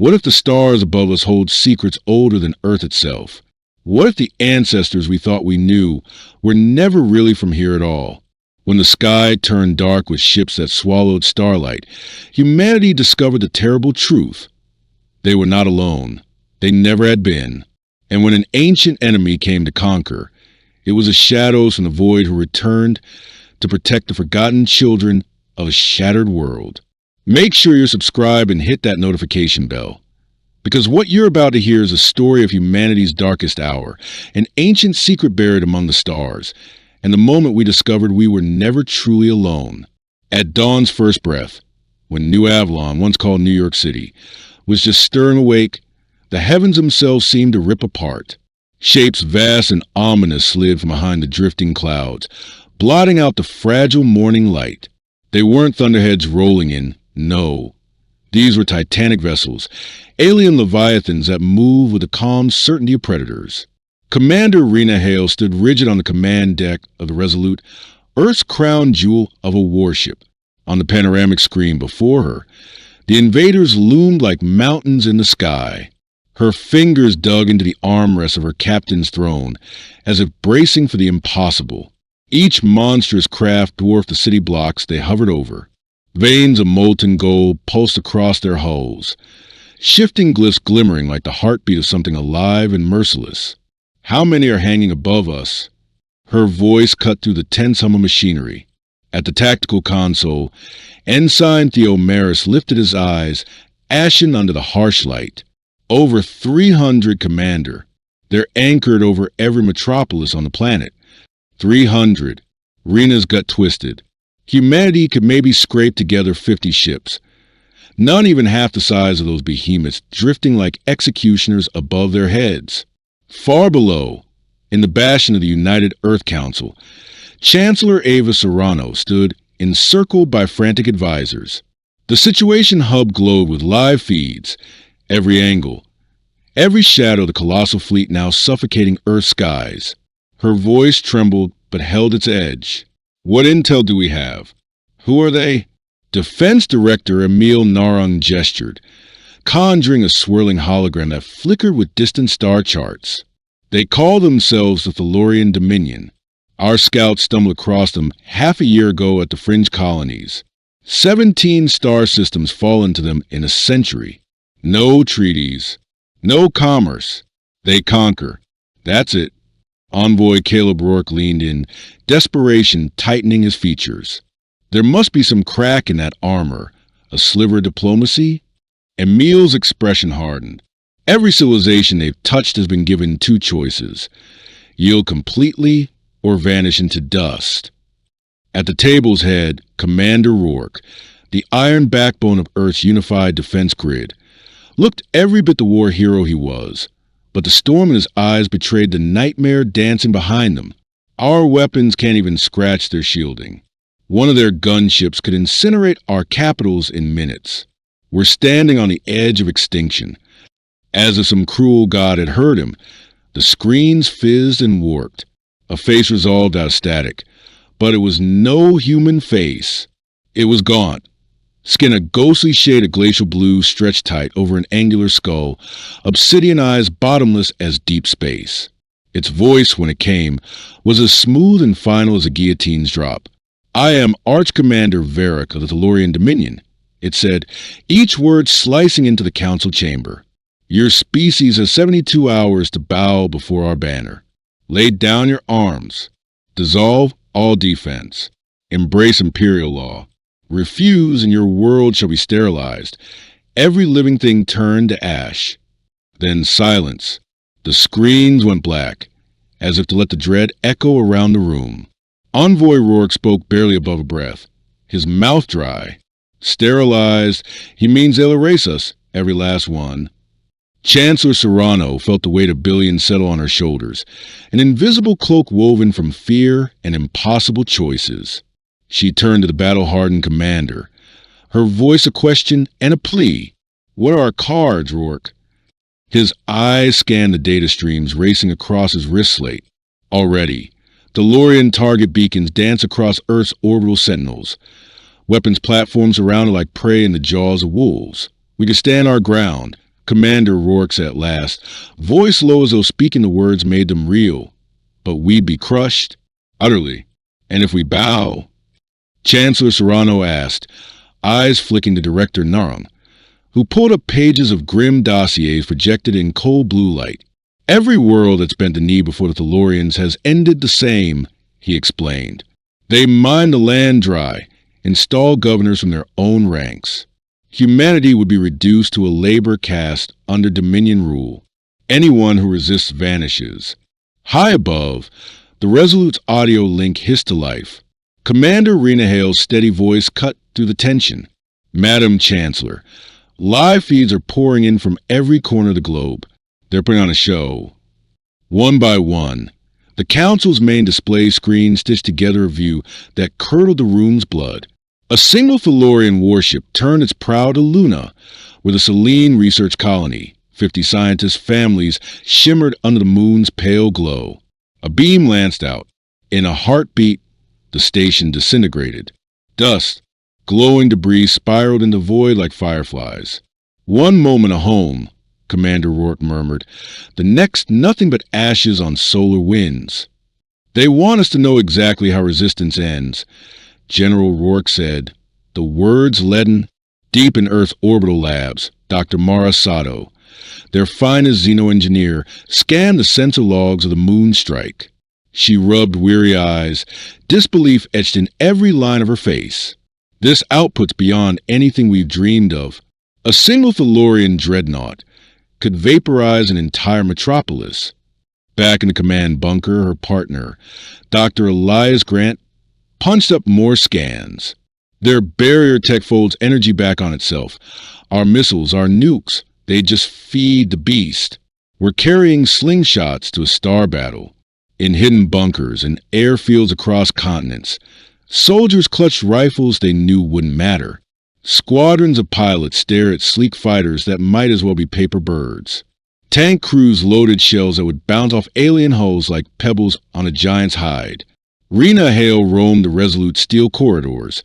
What if the stars above us hold secrets older than Earth itself? What if the ancestors we thought we knew were never really from here at all? When the sky turned dark with ships that swallowed starlight, humanity discovered the terrible truth. They were not alone. They never had been. And when an ancient enemy came to conquer, it was the shadows from the void who returned to protect the forgotten children of a shattered world. Make sure you're subscribed and hit that notification bell, because what you're about to hear is a story of humanity's darkest hour, an ancient secret buried among the stars, and the moment we discovered we were never truly alone. At dawn's first breath, when New Avalon, once called New York City, was just stirring awake, the heavens themselves seemed to rip apart. Shapes vast and ominous slid from behind the drifting clouds, blotting out the fragile morning light. They weren't thunderheads rolling in, no. These were titanic vessels, alien leviathans that moved with the calm certainty of predators. Commander Rena Hale stood rigid on the command deck of the Resolute, Earth's crown jewel of a warship. On the panoramic screen before her, the invaders loomed like mountains in the sky. Her fingers dug into the armrests of her captain's throne, as if bracing for the impossible. Each monstrous craft dwarfed the city blocks they hovered over. Veins of molten gold pulsed across their hulls, shifting glyphs glimmering like the heartbeat of something alive and merciless. How many are hanging above us? Her voice cut through the tense hum of machinery. At the tactical console, Ensign Theomaris lifted his eyes, ashen under the harsh light. Over 300, Commander. They're anchored over every metropolis on the planet. 300. Rena's gut twisted. Humanity could maybe scrape together 50 ships. None even half the size of those behemoths, drifting like executioners above their heads. Far below, in the bastion of the United Earth Council, Chancellor Ava Serrano stood, encircled by frantic advisors. The Situation Hub glowed with live feeds, every angle, every shadow of the colossal fleet now suffocating Earth's skies. Her voice trembled but held its edge. What intel do we have? Who are they? Defense Director Emil Narung gestured, conjuring a swirling hologram that flickered with distant star charts. They call themselves the Thalorian Dominion. Our scouts stumbled across them half a year ago at the fringe colonies. 17 star systems fall into them in a century. No treaties. No commerce. They conquer. That's it. Envoy Caleb Rourke leaned in, desperation tightening his features. There must be some crack in that armor, a sliver of diplomacy. Emil's expression hardened. Every civilization they've touched has been given two choices: yield completely or vanish into dust. At the table's head, Commander Rourke, the iron backbone of Earth's unified defense grid, looked every bit the war hero he was, but the storm in his eyes betrayed the nightmare dancing behind them. Our weapons can't even scratch their shielding. One of their gunships could incinerate our capitals in minutes. We're standing on the edge of extinction. As if some cruel god had heard him, the screens fizzed and warped. A face resolved out of static, but it was no human face. It was gaunt. Skin a ghostly shade of glacial blue stretched tight over an angular skull, obsidian eyes bottomless as deep space. Its voice, when it came, was as smooth and final as a guillotine's drop. "I am Arch-Commander Varric of the Thalorian Dominion," it said, each word slicing into the council chamber. "Your species has 72 hours to bow before our banner. Lay down your arms. Dissolve all defense. Embrace imperial law. Refuse and your world shall be sterilized. Every living thing turned to ash." Then silence. The screens went black, as if to let the dread echo around the room. Envoy Rourke spoke barely above a breath, his mouth dry. "Sterilized, he means they'll erase us, every last one." Chancellor Serrano felt the weight of billions settle on her shoulders, an invisible cloak woven from fear and impossible choices. She turned to the battle-hardened commander, her voice a question and a plea. "What are our cards, Rourke?" His eyes scanned the data streams racing across his wrist slate. Already, DeLorean target beacons dance across Earth's orbital sentinels. Weapons platforms around it like prey in the jaws of wolves. We could stand our ground, Commander Rourke's at last, voice low as though speaking the words made them real. But we'd be crushed, utterly. And if we bow? Chancellor Serrano asked, eyes flicking to Director Narang, who pulled up pages of grim dossiers projected in cold blue light. Every world that's bent the knee before the Tellurians has ended the same, he explained. They mine the land dry, install governors from their own ranks. Humanity would be reduced to a labor caste under Dominion rule. Anyone who resists vanishes. High above, the Resolute's audio link hissed to life. Commander Rena Hale's steady voice cut through the tension. Madam Chancellor, live feeds are pouring in from every corner of the globe. They're putting on a show. One by one, the Council's main display screen stitched together a view that curdled the room's blood. A single Tellurian warship turned its prow to Luna, where the Selene research colony, 50 scientists' families, shimmered under the moon's pale glow. A beam lanced out. In a heartbeat, the station disintegrated. Dust, glowing debris spiraled in the void like fireflies. One moment a home, Commander Rourke murmured. The next, nothing but ashes on solar winds. They want us to know exactly how resistance ends, General Rourke said. The words leaden. Deep in Earth's orbital labs, Dr. Mara Sato, their finest xenoengineer, scanned the sensor logs of the moon strike. She rubbed weary eyes, disbelief etched in every line of her face. This output's beyond anything we've dreamed of. A single Tellurian dreadnought could vaporize an entire metropolis. Back in the command bunker, her partner, Dr. Elias Grant, punched up more scans. Their barrier tech folds energy back on itself. Our missiles, our nukes, they just feed the beast. We're carrying slingshots to a star battle. In hidden bunkers and airfields across continents, soldiers clutched rifles they knew wouldn't matter. Squadrons of pilots stare at sleek fighters that might as well be paper birds. Tank crews loaded shells that would bounce off alien hulls like pebbles on a giant's hide. Rena Hale roamed the Resolute steel corridors,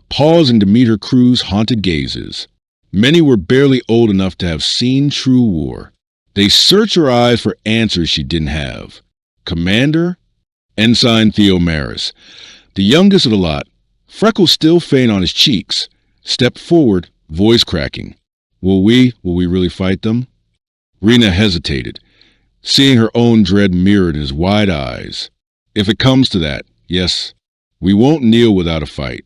pausing to meet her crew's haunted gazes. Many were barely old enough to have seen true war. They searched her eyes for answers she didn't have. Commander? Ensign Theo Maris, the youngest of the lot, freckles still faint on his cheeks, stepped forward, voice cracking. Will we really fight them? Rena hesitated, seeing her own dread mirrored in his wide eyes. If it comes to that, yes, we won't kneel without a fight.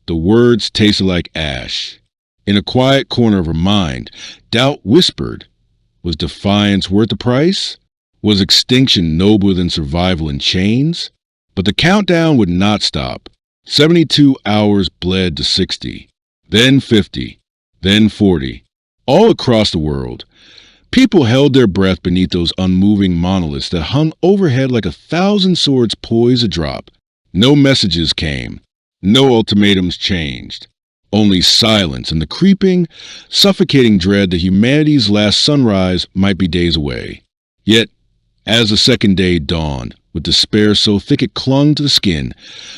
The words tasted like ash. In a quiet corner of her mind, doubt whispered, was defiance worth the price? Was extinction nobler than survival in chains? But the countdown would not stop. 72 hours bled to 60, then 50, then 40. All across the world, people held their breath beneath those unmoving monoliths that hung overhead like 1,000 swords poised to drop. No messages came. No ultimatums changed. Only silence and the creeping, suffocating dread that humanity's last sunrise might be days away. Yet, as the second day dawned, with despair so thick it clung to the skin,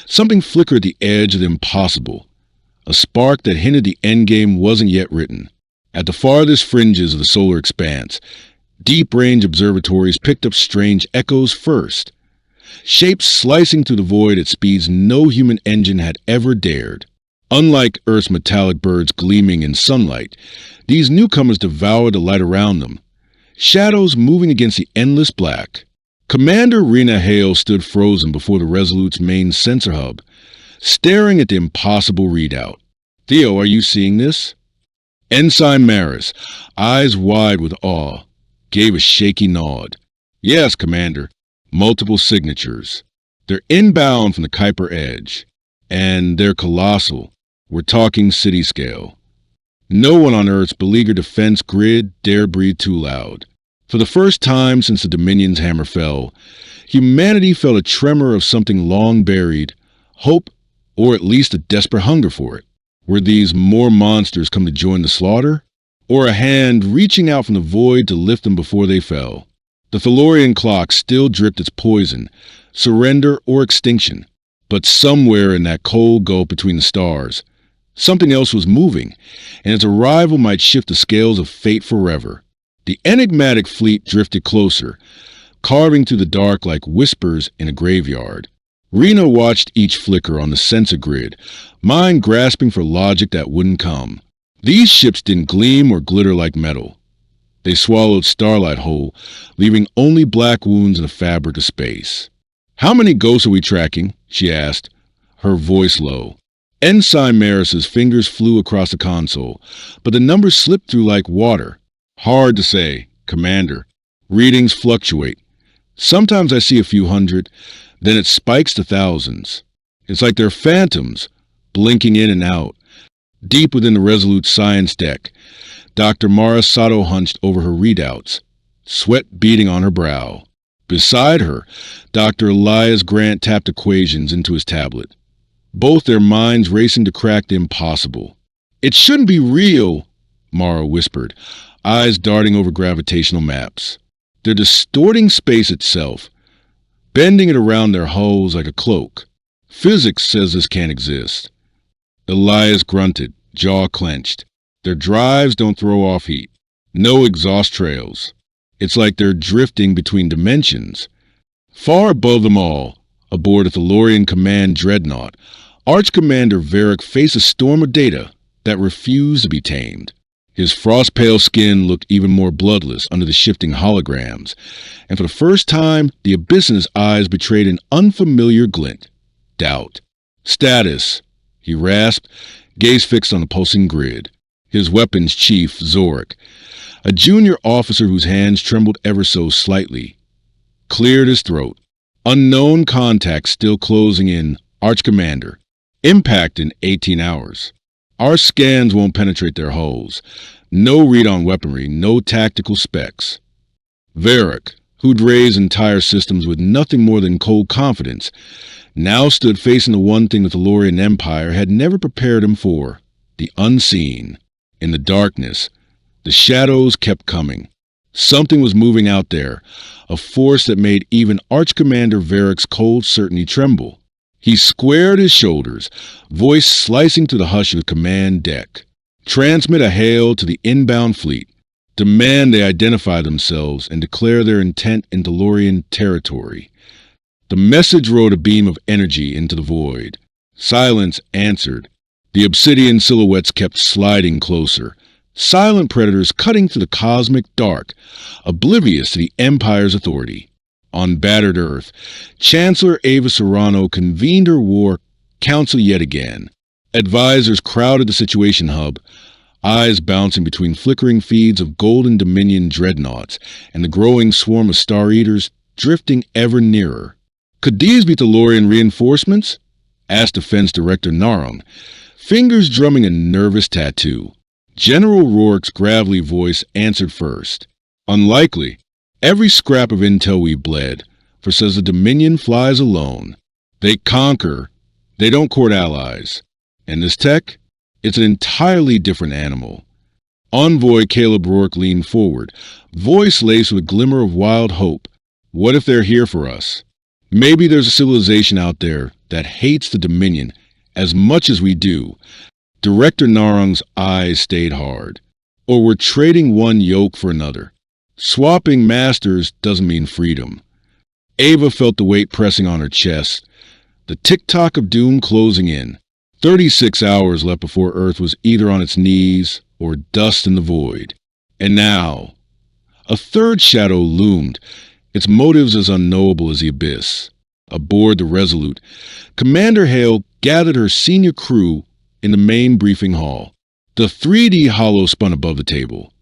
something flickered at the edge of the impossible. A spark that hinted the endgame wasn't yet written. At the farthest fringes of the solar expanse, deep-range observatories picked up strange echoes first. Shapes slicing through the void at speeds no human engine had ever dared. Unlike Earth's metallic birds gleaming in sunlight, these newcomers devoured the light around them. Shadows moving against the endless black. Commander Rena Hale stood frozen before the Resolute's main sensor hub, staring at the impossible readout. Theo, are you seeing this? Ensign Maris, eyes wide with awe, gave a shaky nod. Yes, Commander. Multiple signatures. They're inbound from the Kuiper Edge. And they're colossal. We're talking city scale. No one on Earth's beleaguered defense grid dare breathe too loud. For the first time since the Dominion's hammer fell, humanity felt a tremor of something long buried, hope, or at least a desperate hunger for it. Were these more monsters come to join the slaughter? Or a hand reaching out from the void to lift them before they fell? The Tellurian clock still dripped its poison, surrender or extinction. But somewhere in that cold gulf between the stars, something else was moving, and its arrival might shift the scales of fate forever. The enigmatic fleet drifted closer, carving through the dark like whispers in a graveyard. Rena watched each flicker on the sensor grid, mind grasping for logic that wouldn't come. These ships didn't gleam or glitter like metal. They swallowed starlight whole, leaving only black wounds in the fabric of space. "How many ghosts are we tracking?" she asked, her voice low. Ensign Maris's fingers flew across the console, but the numbers slipped through like water. "Hard to say, Commander. Readings fluctuate. Sometimes I see a few hundred, then it spikes to thousands. It's like they're phantoms, blinking in and out." Deep within the Resolute science deck, Dr. Mara Sato hunched over her readouts, sweat beading on her brow. Beside her, Dr. Elias Grant tapped equations into his tablet, both their minds racing to crack the impossible. "It shouldn't be real," Mara whispered, eyes darting over gravitational maps. "They're distorting space itself, bending it around their hulls like a cloak. Physics says this can't exist." Elias grunted, jaw clenched. "Their drives don't throw off heat. No exhaust trails. It's like they're drifting between dimensions." Far above them all, aboard a Thalorian Command dreadnought, Arch Commander Varric faced a storm of data that refused to be tamed. His frost-pale skin looked even more bloodless under the shifting holograms, and for the first time, the abyss in his eyes betrayed an unfamiliar glint. Doubt. "Status," he rasped, gaze fixed on the pulsing grid. His weapons chief, Zorik, a junior officer whose hands trembled ever so slightly, cleared his throat. "Unknown contact still closing in, Arch Commander. Impact in 18 hours. Our scans won't penetrate their hulls. No read on weaponry, no tactical specs." Varric, who'd raised entire systems with nothing more than cold confidence, now stood facing the one thing the Thalorian Empire had never prepared him for: the unseen. In the darkness, the shadows kept coming. Something was moving out there, a force that made even Arch Commander Varric's cold certainty tremble. He squared his shoulders, voice slicing through the hush of the command deck. "Transmit a hail to the inbound fleet. Demand they identify themselves and declare their intent in Thalorian territory." The message rode a beam of energy into the void. Silence answered. The obsidian silhouettes kept sliding closer, silent predators cutting through the cosmic dark, oblivious to the Empire's authority. On battered Earth, Chancellor Ava Serrano convened her war council yet again. Advisors crowded the Situation Hub, eyes bouncing between flickering feeds of Golden Dominion dreadnoughts and the growing swarm of Star Eaters drifting ever nearer. "Could these be Thalorian reinforcements?" asked Defense Director Narang, fingers drumming a nervous tattoo. General Rourke's gravelly voice answered first. "Unlikely. Every scrap of intel we bled, for says the Dominion flies alone. They conquer, they don't court allies. And this tech? It's an entirely different animal." Envoy Caleb Rourke leaned forward, voice laced with a glimmer of wild hope. "What if they're here for us? Maybe there's a civilization out there that hates the Dominion as much as we do." Director Narang's eyes stayed hard. "Or we're trading one yoke for another. Swapping masters doesn't mean freedom." Ava felt the weight pressing on her chest, the tick-tock of doom closing in. 36 hours left before Earth was either on its knees or dust in the void. And now, a third shadow loomed, its motives as unknowable as the abyss. Aboard the Resolute, Commander Hale gathered her senior crew in the main briefing hall. The 3D hollow spun above the table.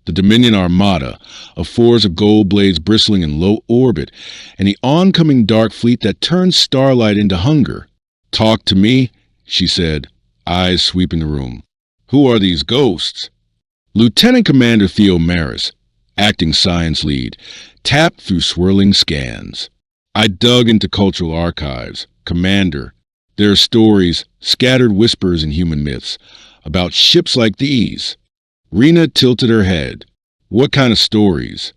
The Dominion Armada, a force of gold blades bristling in low orbit, and the oncoming dark fleet that turned starlight into hunger. "Talk to me," she said, eyes sweeping the room. "Who are these ghosts?" Lieutenant Commander Theo Maris, acting science lead, tapped through swirling scans. "I dug into cultural archives. Commander, there are stories, scattered whispers in human myths, about ships like these." Rena tilted her head. "What kind of stories?"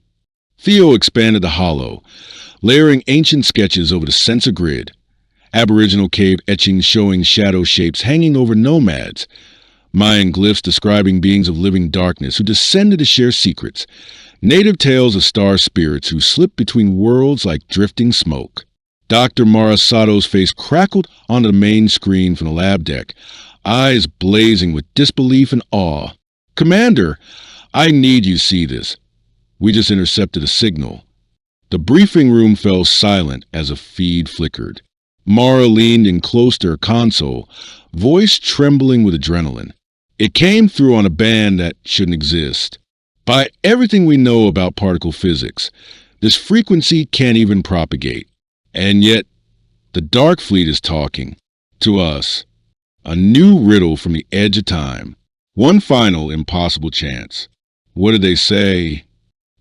Theo expanded the hollow, layering ancient sketches over the sensor grid. Aboriginal cave etchings showing shadow shapes hanging over nomads. Mayan glyphs describing beings of living darkness who descended to share secrets. Native tales of star spirits who slip between worlds like drifting smoke. Dr. Marasato's face crackled onto the main screen from the lab deck, eyes blazing with disbelief and awe. "Commander, I need you to see this. We just intercepted a signal." The briefing room fell silent as a feed flickered. Mara leaned in close to her console, voice trembling with adrenaline. It came through on a band that shouldn't exist. "By everything we know about particle physics, this frequency can't even propagate. And yet, the Dark Fleet is talking. To us. A new riddle from the edge of time. One final impossible chance." "What did they say?"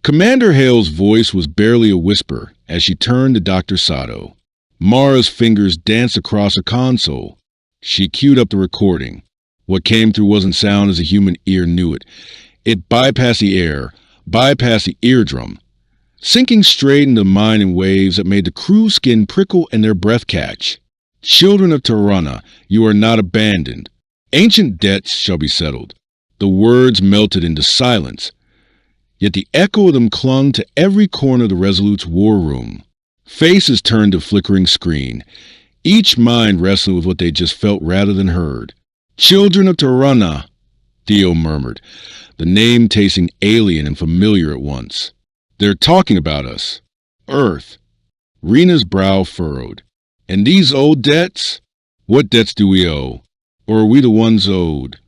Commander Hale's voice was barely a whisper as she turned to Dr. Sato. Mara's fingers danced across a console. She queued up the recording. What came through wasn't sound as a human ear knew it. It bypassed the air, bypassed the eardrum, sinking straight into the mind in waves that made the crew's skin prickle and their breath catch. "Children of Tirana, you are not abandoned. Ancient debts shall be settled." The words melted into silence, yet the echo of them clung to every corner of the Resolute's war room. Faces turned to flickering screen, each mind wrestling with what they just felt rather than heard. "Children of Tirana," Theo murmured, the name tasting alien and familiar at once. "They're talking about us. Earth." Rena's brow furrowed. "And these old debts? What debts do we owe? Or are we the ones owed?"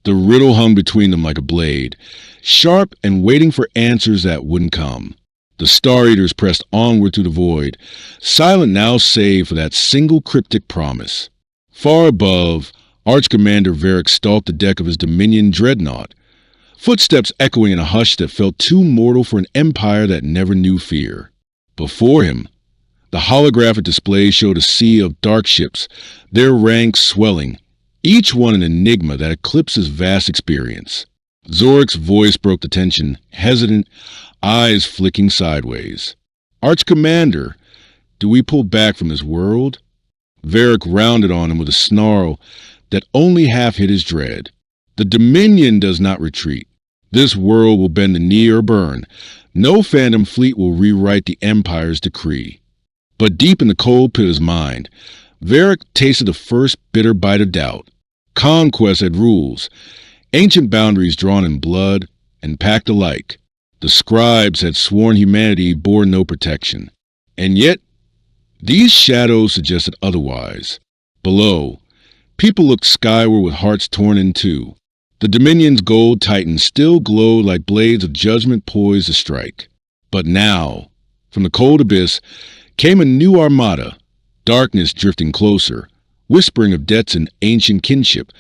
The riddle hung between them like a blade, sharp and waiting for answers that wouldn't come. The Star Eaters pressed onward through the void, silent now save for that single cryptic promise. Far above, Arch Commander Varric stalked the deck of his Dominion dreadnought, footsteps echoing in a hush that felt too mortal for an empire that never knew fear. Before him, the holographic display showed a sea of dark ships, their ranks swelling, each one an enigma that eclipsed his vast experience. Zoric's voice broke the tension, hesitant, eyes flicking sideways. "Arch Commander, do we pull back from this world?" Varric rounded on him with a snarl that only half hid his dread. "The Dominion does not retreat. This world will bend the knee or burn. No phantom fleet will rewrite the Empire's decree." But deep in the cold pit of his mind, Varric tasted the first bitter bite of doubt. Conquest had rules, ancient boundaries drawn in blood and packed alike. The scribes had sworn humanity bore no protection. And yet, these shadows suggested otherwise. Below, people looked skyward with hearts torn in two. The Dominion's gold titans still glowed like blades of judgment poised to strike. But now, from the cold abyss, came a new armada, darkness drifting closer, whispering of debts and ancient kinship,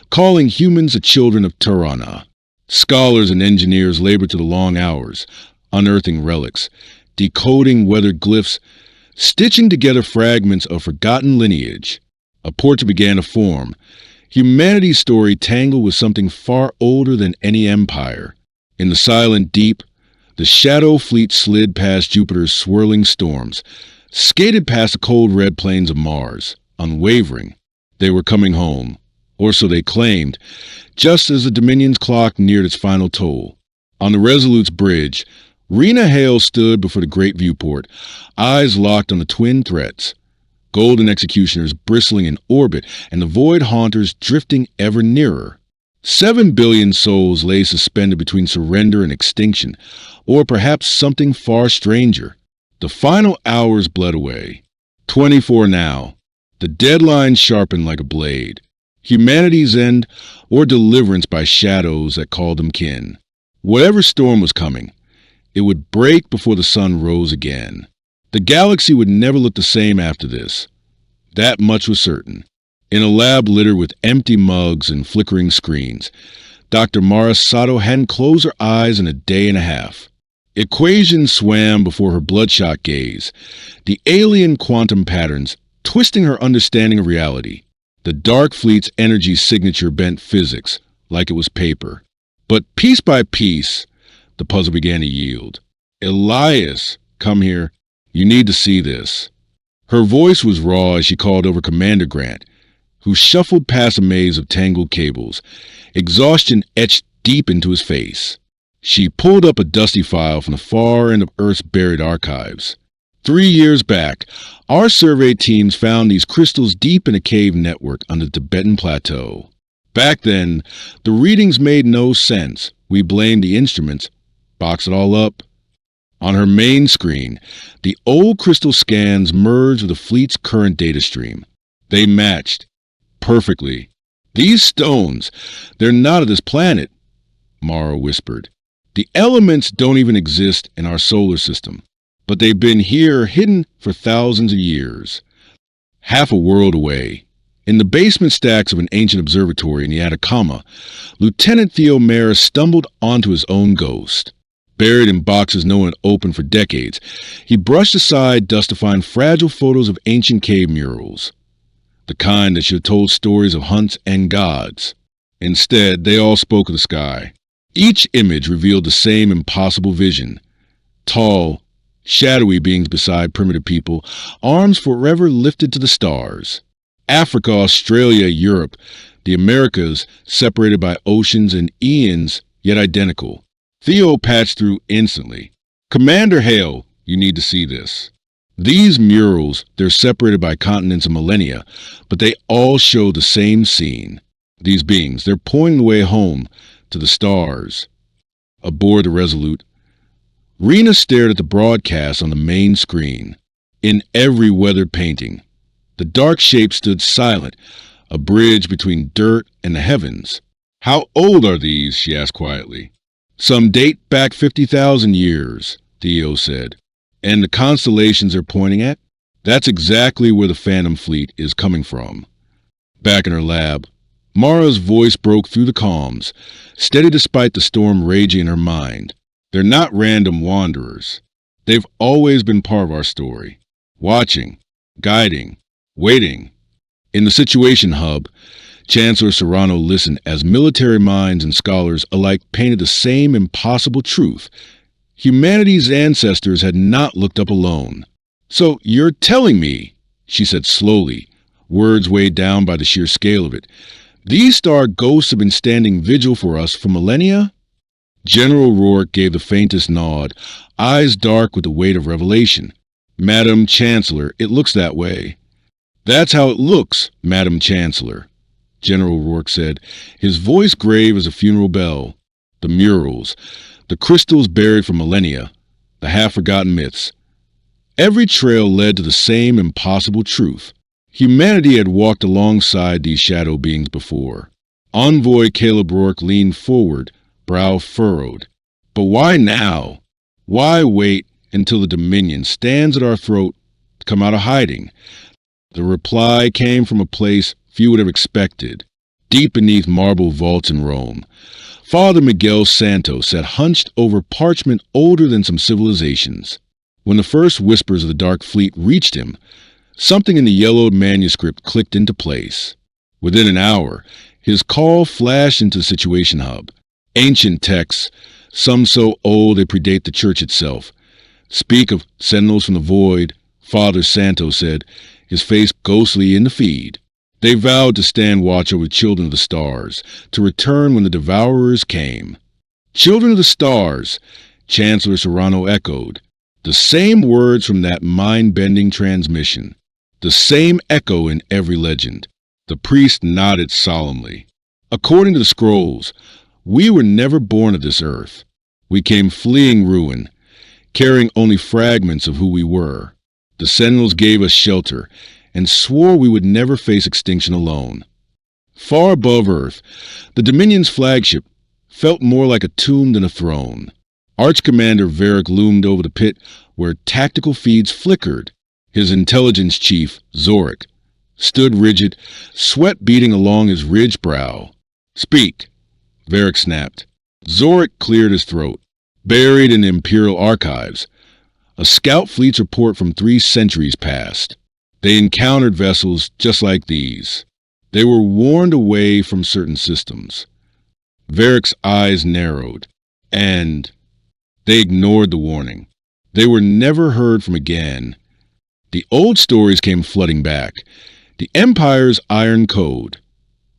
calling humans the children of Tirana. Scholars and engineers labored to the long hours, unearthing relics, decoding weathered glyphs, stitching together fragments of forgotten lineage. A portrait began to form, humanity's story tangled with something far older than any empire. In the silent deep, the shadow fleet slid past Jupiter's swirling storms, skated past the cold red plains of Mars, unwavering. They were coming home, or so they claimed, just as the Dominion's clock neared its final toll. On the Resolute's bridge, Rena Hale stood before the great viewport, eyes locked on the twin threats, golden executioners bristling in orbit and the void haunters drifting ever nearer. 7 billion souls lay suspended between surrender and extinction, or perhaps something far stranger. The final hours bled away. 24 now. The deadline sharpened like a blade. Humanity's end or deliverance by shadows that called them kin. Whatever storm was coming, it would break before the sun rose again. The galaxy would never look the same after this. That much was certain. In a lab littered with empty mugs and flickering screens, Dr. Mara Sato hadn't closed her eyes in a day and a half. Equations swam before her bloodshot gaze, the alien quantum patterns twisting her understanding of reality. The Dark Fleet's energy signature bent physics like it was paper. But piece by piece, the puzzle began to yield. "Elias, come here. You need to see this." Her voice was raw as she called over Commander Grant, who shuffled past a maze of tangled cables, exhaustion etched deep into his face. She pulled up a dusty file from the far end of Earth's buried archives. 3 years back, our survey teams found these crystals deep in a cave network on the Tibetan Plateau. Back then, the readings made no sense. We blamed the instruments. Box it all up. On her main screen, the old crystal scans merged with the fleet's current data stream. They matched perfectly. These stones, they're not of this planet, Mara whispered. The elements don't even exist in our solar system, but they've been here hidden for thousands of years. Half a world away, in the basement stacks of an ancient observatory in the Atacama, Lieutenant Theo Maris stumbled onto his own ghost. Buried in boxes no one had opened for decades, he brushed aside dust to find fragile photos of ancient cave murals, the kind that should have told stories of hunts and gods. Instead, they all spoke of the sky. Each image revealed the same impossible vision. Tall, shadowy beings beside primitive people, arms forever lifted to the stars. Africa, Australia, Europe, the Americas separated by oceans and eons, yet identical. Theo patched through instantly. Commander Hale, you need to see this. These murals, they're separated by continents and millennia, but they all show the same scene. These beings, they're pointing the way home, to the stars. Aboard the Resolute, Rena stared at the broadcast on the main screen. In every weathered painting, the dark shape stood silent, a bridge between dirt and the heavens. How old are these? She asked quietly. Some date back 50,000 years, Theo said. And the constellations they're pointing at? That's exactly where the Phantom Fleet is coming from. Back in her lab, Mara's voice broke through the calms, steady despite the storm raging in her mind. They're not random wanderers. They've always been part of our story. Watching, guiding, waiting. In the Situation Hub, Chancellor Serrano listened as military minds and scholars alike painted the same impossible truth. Humanity's ancestors had not looked up alone. So you're telling me, she said slowly, words weighed down by the sheer scale of it, these star ghosts have been standing vigil for us for millennia? General Rourke gave the faintest nod, eyes dark with the weight of revelation. Madam Chancellor, it looks that way. That's how it looks, Madam Chancellor, General Rourke said, his voice grave as a funeral bell. The murals, the crystals buried for millennia, the half-forgotten myths. Every trail led to the same impossible truth. Humanity had walked alongside these shadow beings before. Envoy Caleb Rourke leaned forward, brow furrowed. But why now? Why wait until the Dominion stands at our throat to come out of hiding? The reply came from a place few would have expected, deep beneath marble vaults in Rome. Father Miguel Santos sat hunched over parchment older than some civilizations. When the first whispers of the Dark Fleet reached him, something in the yellowed manuscript clicked into place. Within an hour, his call flashed into the Situation Hub. Ancient texts, some so old they predate the church itself, speak of sentinels from the void, Father Santos said, his face ghostly in the feed. They vowed to stand watch over the children of the stars, to return when the devourers came. Children of the stars, Chancellor Serrano echoed. The same words from that mind-bending transmission. The same echo in every legend. The priest nodded solemnly. According to the scrolls, we were never born of this earth. We came fleeing ruin, carrying only fragments of who we were. The sentinels gave us shelter and swore we would never face extinction alone. Far above Earth, the Dominion's flagship felt more like a tomb than a throne. Arch-Commander Varric loomed over the pit where tactical feeds flickered. His intelligence chief, Zorik, stood rigid, sweat beading along his ridged brow. Speak, Varric snapped. Zorik cleared his throat. Buried in the Imperial archives, a scout fleet's report from 3 centuries past. They encountered vessels just like these. They were warned away from certain systems. Varric's eyes narrowed, and they ignored the warning. They were never heard from again. The old stories came flooding back. The Empire's Iron Code,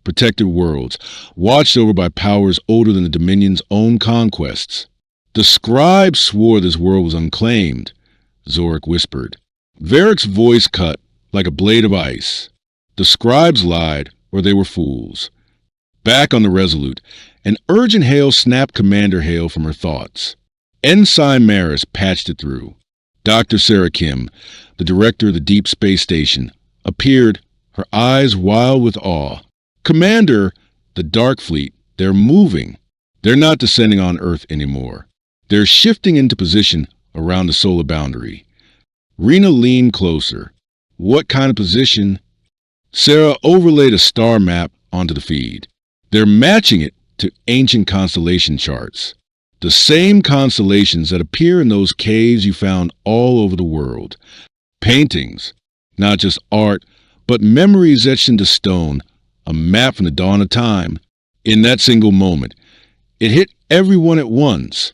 protected worlds, watched over by powers older than the Dominion's own conquests. The scribe swore this world was unclaimed, Zorik whispered. Varric's voice cut like a blade of ice. The scribes lied, or they were fools. Back on the Resolute, an urgent hail snapped Commander Hale from her thoughts. Ensign Maris patched it through. Dr. Sarah Kim, the director of the Deep Space Station, appeared, her eyes wild with awe. Commander, the Dark Fleet, they're moving. They're not descending on Earth anymore. They're shifting into position around the solar boundary. Rena leaned closer. What kind of position? Sarah overlaid a star map onto the feed. They're matching it to ancient constellation charts. The same constellations that appear in those caves you found all over the world. Paintings, not just art, but memories etched into stone, a map from the dawn of time. In that single moment, it hit everyone at once.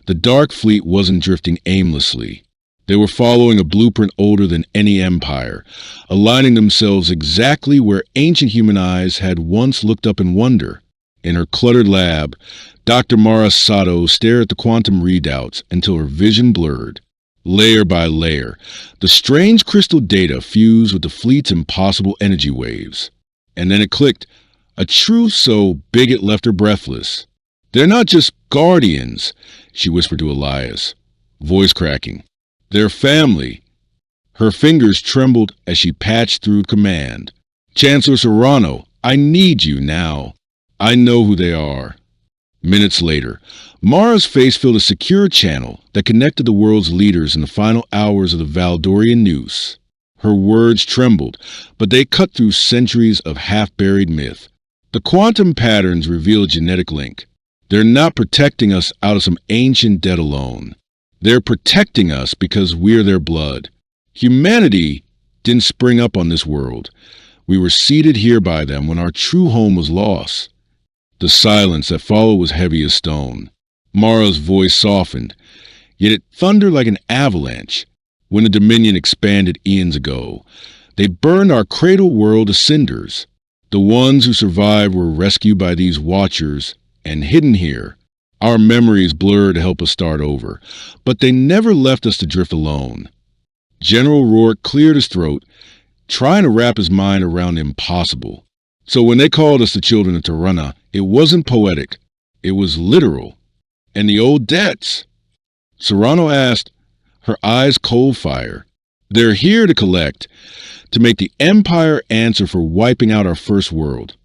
The Dark Fleet wasn't drifting aimlessly. They were following a blueprint older than any empire, aligning themselves exactly where ancient human eyes had once looked up in wonder. In her cluttered lab, Dr. Mara Sato stared at the quantum readouts until her vision blurred. Layer by layer, the strange crystal data fused with the fleet's impossible energy waves. And then it clicked, a truth so big it left her breathless. They're not just guardians, she whispered to Elias, voice cracking. They're family. Her fingers trembled as she patched through command. Chancellor Serrano, I need you now. I know who they are. Minutes later, Mara's face filled a secure channel that connected the world's leaders in the final hours of the Valdorian noose. Her words trembled, but they cut through centuries of half-buried myth. The quantum patterns reveal a genetic link. They're not protecting us out of some ancient debt alone. They're protecting us because we're their blood. Humanity didn't spring up on this world. We were seeded here by them when our true home was lost. The silence that followed was heavy as stone. Mara's voice softened, yet it thundered like an avalanche. When the Dominion expanded eons ago, they burned our cradle world to cinders. The ones who survived were rescued by these watchers and hidden here. Our memories blurred to help us start over, but they never left us to drift alone. General Rourke cleared his throat, trying to wrap his mind around the impossible. So when they called us the children of Tirana, it wasn't poetic. It was literal. And the old debts? Serrano asked, her eyes cold fire. They're here to collect, to make the Empire answer for wiping out our first world,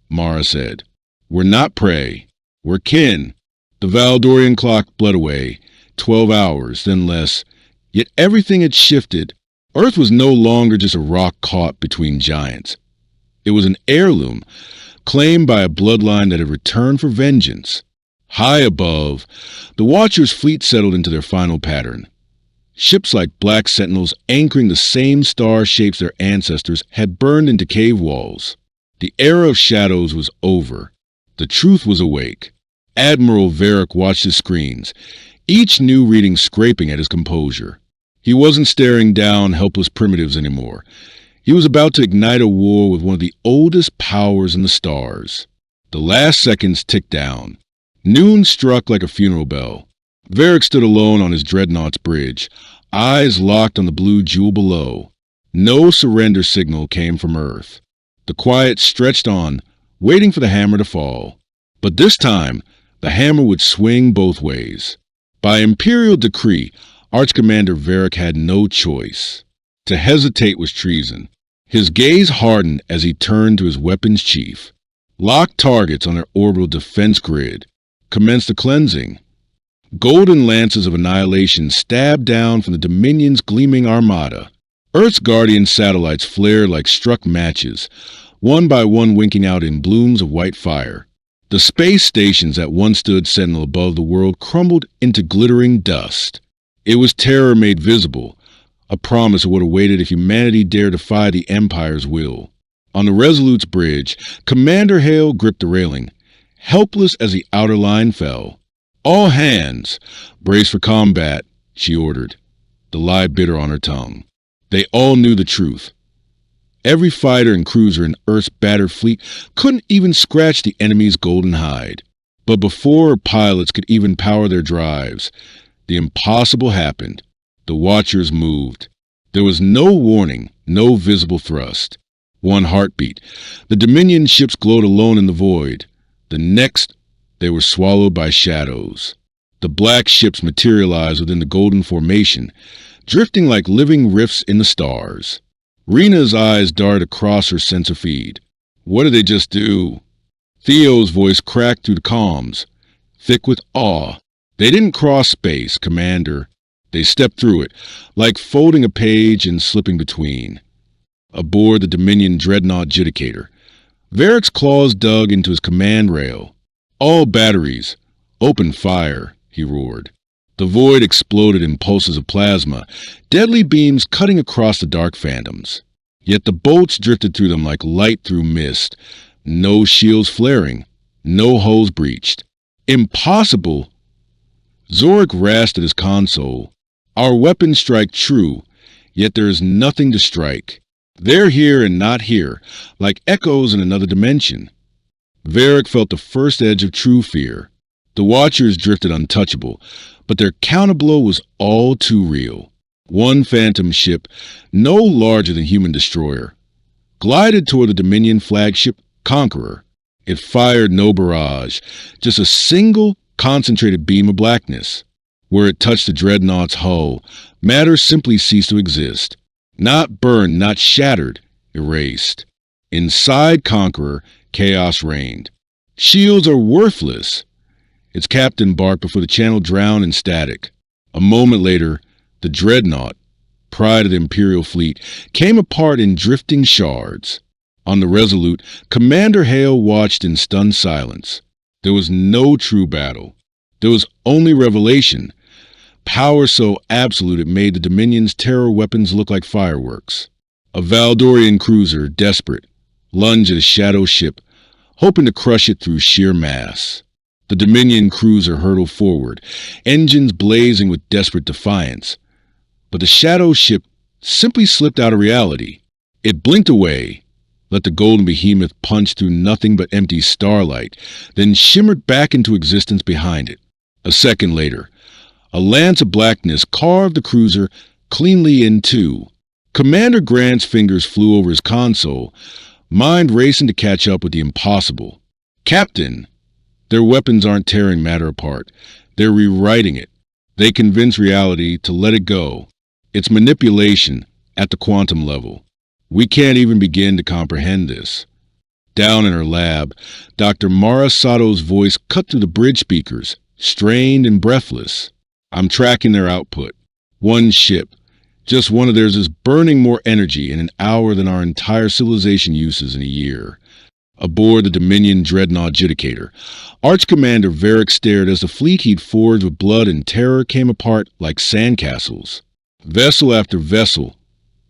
Mara said. We're not prey. We're kin. The Valdorian clock bled away, 12 hours, then less. Yet everything had shifted. Earth was no longer just a rock caught between giants. It was an heirloom, claimed by a bloodline that had returned for vengeance. High above, the Watchers' fleet settled into their final pattern. Ships like black sentinels anchoring the same star shapes their ancestors had burned into cave walls. The era of shadows was over. The truth was awake. Admiral Varric watched his screens, each new reading scraping at his composure. He wasn't staring down helpless primitives anymore. He was about to ignite a war with one of the oldest powers in the stars. The last seconds ticked down. Noon struck like a funeral bell. Varric stood alone on his dreadnought's bridge, eyes locked on the blue jewel below. No surrender signal came from Earth. The quiet stretched on, waiting for the hammer to fall. But this time, the hammer would swing both ways. By imperial decree, Arch-Commander Varric had no choice. To hesitate was treason. His gaze hardened as he turned to his weapons chief. Locked targets on their orbital defense grid. Commenced the cleansing. Golden lances of annihilation stabbed down from the Dominion's gleaming armada. Earth's guardian satellites flared like struck matches, one by one winking out in blooms of white fire. The space stations that once stood sentinel above the world crumbled into glittering dust. It was terror made visible, a promise of what awaited if humanity dared defy the Empire's will. On the Resolute's bridge, Commander Hale gripped the railing, helpless as the outer line fell. All hands, brace for combat, she ordered, the lie bitter on her tongue. They all knew the truth. Every fighter and cruiser in Earth's battered fleet couldn't even scratch the enemy's golden hide. But before pilots could even power their drives, the impossible happened. The Watchers moved. There was no warning, no visible thrust. One heartbeat. The Dominion ships glowed alone in the void. The next, they were swallowed by shadows. The black ships materialized within the golden formation, drifting like living rifts in the stars. Rena's eyes darted across her sensor feed. What did they just do? Theo's voice cracked through the comms, thick with awe. They didn't cross space, Commander. They stepped through it, like folding a page and slipping between. Aboard the Dominion dreadnought Judicator, Varric's claws dug into his command rail. All batteries, open fire, he roared. The void exploded in pulses of plasma, deadly beams cutting across the dark phantoms. Yet the bolts drifted through them like light through mist. No shields flaring, no hulls breached. Impossible! Zorik rasped at his console. Our weapons strike true, yet there is nothing to strike. They're here and not here, like echoes in another dimension. Varric felt the first edge of true fear. The Watchers drifted untouchable, but their counterblow was all too real. One phantom ship, no larger than human destroyer, glided toward the Dominion flagship Conqueror. It fired no barrage, just a single concentrated beam of blackness. Where it touched the dreadnought's hull, matter simply ceased to exist. Not burned, not shattered, erased. Inside Conqueror, chaos reigned. Shields are worthless. Its captain barked before the channel drowned in static. A moment later, the dreadnought, pride of the Imperial fleet, came apart in drifting shards. On the Resolute, Commander Hale watched in stunned silence. There was no true battle. There was only revelation. Power so absolute it made the Dominion's terror weapons look like fireworks. A Valdorian cruiser, desperate, lunged at a shadow ship, hoping to crush it through sheer mass. The Dominion cruiser hurtled forward, engines blazing with desperate defiance. But the shadow ship simply slipped out of reality. It blinked away, let the golden behemoth punch through nothing but empty starlight, then shimmered back into existence behind it. A second later, a lance of blackness carved the cruiser cleanly in two. Commander Grant's fingers flew over his console, mind racing to catch up with the impossible. Captain! Their weapons aren't tearing matter apart. They're rewriting it. They convince reality to let it go. It's manipulation at the quantum level. We can't even begin to comprehend this. Down in her lab, Dr. Mara Sato's voice cut through the bridge speakers, strained and breathless. I'm tracking their output. One ship, just one of theirs, is burning more energy in an hour than our entire civilization uses in a year. Aboard the Dominion dreadnought Judicator, Arch Commander Varric stared as the fleet he'd forged with blood and terror came apart like sandcastles. Vessel after vessel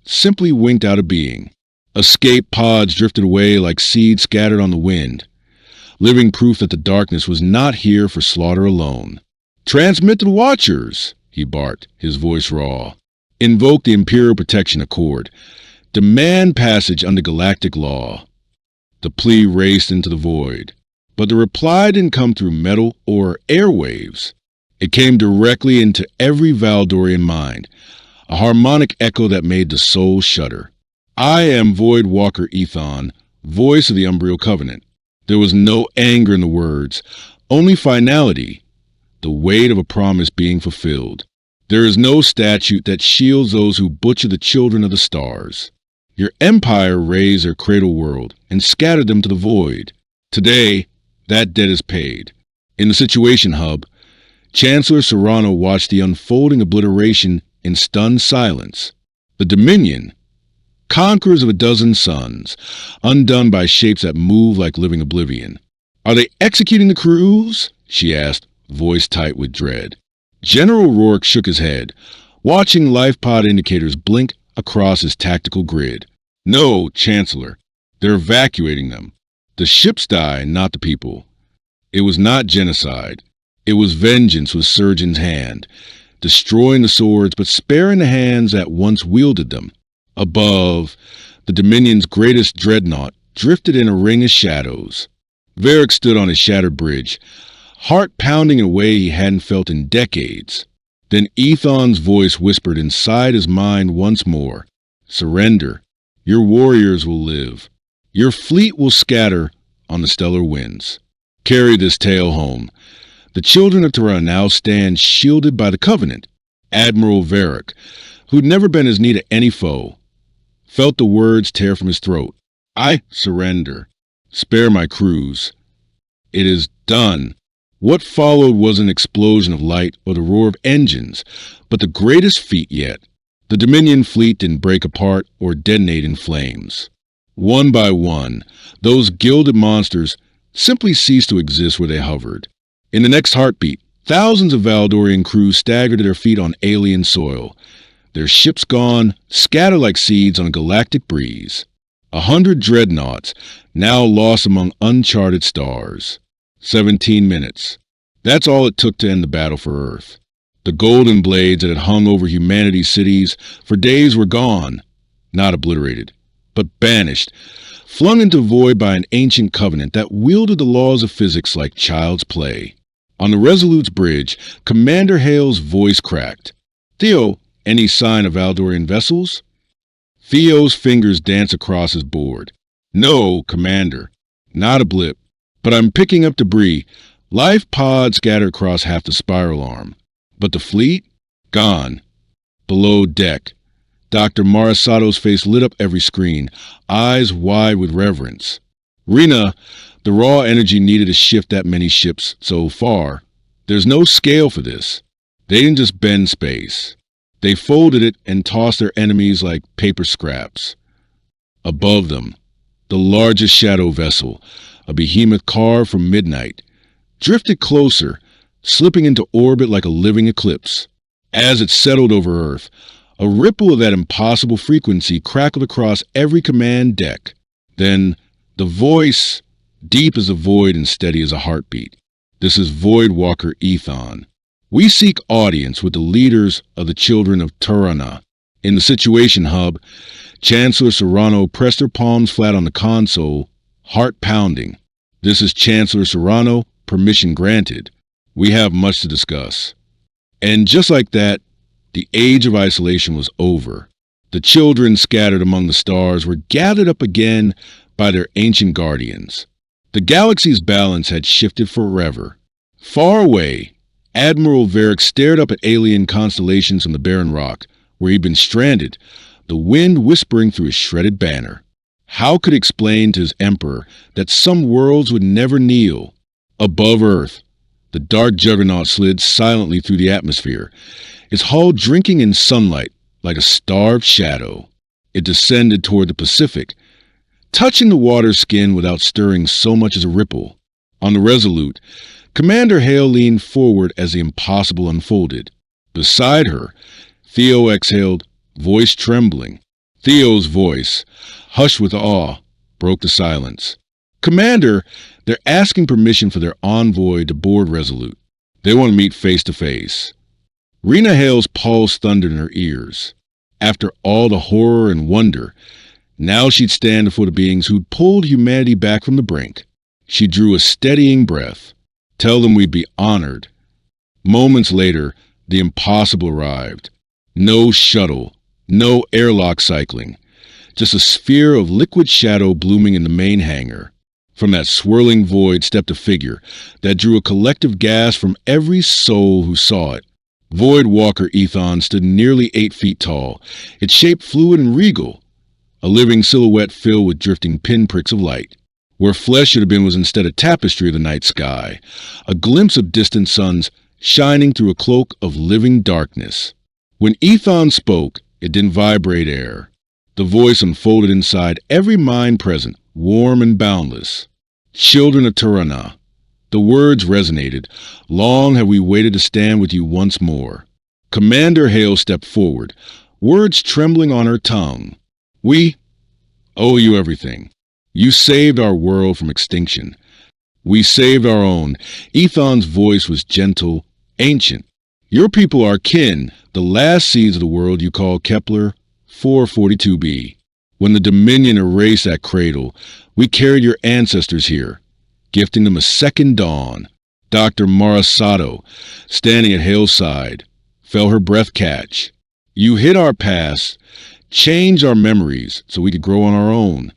simply winked out of being. Escape pods drifted away like seeds scattered on the wind, living proof that the darkness was not here for slaughter alone. Transmit to the Watchers, he barked, his voice raw. Invoke the Imperial Protection Accord. Demand passage under galactic law. The plea raced into the void, but the reply didn't come through metal or airwaves. It came directly into every Valdorian mind, a harmonic echo that made the soul shudder. I am Void Walker Ethon, voice of the Umbrial Covenant. There was no anger in the words, only finality, the weight of a promise being fulfilled. There is no statute that shields those who butcher the children of the stars. Your empire razed their cradle world and scattered them to the void. Today, that debt is paid. In the Situation Hub, Chancellor Serrano watched the unfolding obliteration in stunned silence. The Dominion, conquerors of a dozen suns, undone by shapes that move like living oblivion. Are they executing the crews? She asked, voice tight with dread. General Rourke shook his head, watching life pod indicators blink across his tactical grid. No, Chancellor, they're evacuating them. The ships die, not the people. It was not genocide. It was vengeance with Surgeon's hand, destroying the swords but sparing the hands that once wielded them. Above, The Dominion's greatest dreadnought drifted in a ring of shadows. Varric stood on his shattered bridge, heart pounding in a way he hadn't felt in decades. Then Ethon's voice whispered inside his mind once more, "Surrender. Your warriors will live. Your fleet will scatter on the stellar winds." Carry this tale home. The children of Terra now stand shielded by the Covenant. Admiral Varric, who'd never been as near to any foe, felt the words tear from his throat. "I surrender. Spare my crews. It is done." What followed was an explosion of light or the roar of engines, but the greatest feat yet. The Dominion fleet didn't break apart or detonate in flames. One by one, those gilded monsters simply ceased to exist where they hovered. In the next heartbeat, thousands of Valdorian crews staggered to their feet on alien soil, their ships gone, scattered like seeds on a galactic breeze. 100 dreadnoughts, now lost among uncharted stars. 17 minutes. That's all it took to end the battle for Earth. The golden blades that had hung over humanity's cities for days were gone, not obliterated, but banished, flung into void by an ancient covenant that wielded the laws of physics like child's play. On the Resolute's bridge, Commander Hale's voice cracked. "Theo, any sign of Valdorian vessels?" Theo's fingers danced across his board. "No, Commander. Not a blip. But I'm picking up debris. Life pods scattered across half the spiral arm. But the fleet? Gone. Below deck." Dr. Marisato's face lit up every screen, eyes wide with reverence. "Rena, the raw energy needed to shift that many ships so far. There's no scale for this. They didn't just bend space. They folded it and tossed their enemies like paper scraps." Above them, the largest shadow vessel, a behemoth carved from midnight, drifted closer, slipping into orbit like a living eclipse. As it settled over Earth, a ripple of that impossible frequency crackled across every command deck. Then, the voice, deep as a void and steady as a heartbeat. "This is Voidwalker Ethon. We seek audience with the leaders of the children of Turana." In the Situation Hub, Chancellor Serrano pressed her palms flat on the console, heart pounding. "This is Chancellor Serrano. Permission granted. We have much to discuss." And just like that, the age of isolation was over. The children scattered among the stars were gathered up again by their ancient guardians. The galaxy's balance had shifted forever. Far away, Admiral Varric stared up at alien constellations from the barren rock, where he'd been stranded, the wind whispering through his shredded banner. How could he explain to his emperor that some worlds would never kneel? Above Earth, the dark juggernaut slid silently through the atmosphere, its hull drinking in sunlight like a starved shadow. It descended toward the Pacific, touching the water's skin without stirring so much as a ripple. On the Resolute, Commander Hale leaned forward as the impossible unfolded. Beside her, Theo exhaled, voice trembling. Theo's voice, hushed with awe, broke the silence. "Commander, they're asking permission for their envoy to board Resolute. They want to meet face to face." Rena Hale's pulse thundered in her ears. After all the horror and wonder, now she'd stand before the beings who'd pulled humanity back from the brink. She drew a steadying breath. "Tell them we'd be honored." Moments later, the impossible arrived. No shuttle, no airlock cycling, just a sphere of liquid shadow blooming in the main hangar. From that swirling void stepped a figure that drew a collective gasp from every soul who saw it. Voidwalker Ethon stood nearly 8 feet tall, its shape fluid and regal, a living silhouette filled with drifting pinpricks of light. Where flesh should have been was instead a tapestry of the night sky, a glimpse of distant suns shining through a cloak of living darkness. When Ethon spoke, it didn't vibrate air. The voice unfolded inside every mind present, warm and boundless. "Children of Turana." The words resonated. "Long have we waited to stand with you once more." Commander Hale stepped forward, words trembling on her tongue. "We owe you everything. You saved our world from extinction. We saved our own." Ethon's voice was gentle, ancient. "Your people are kin, the last seeds of the world you call Kepler 442b. When the Dominion erased that cradle, we carried your ancestors here, gifting them a second dawn. Dr. Marasato, standing at Hale's side, felt her breath catch. You hid our past, changed our memories so we could grow on our own.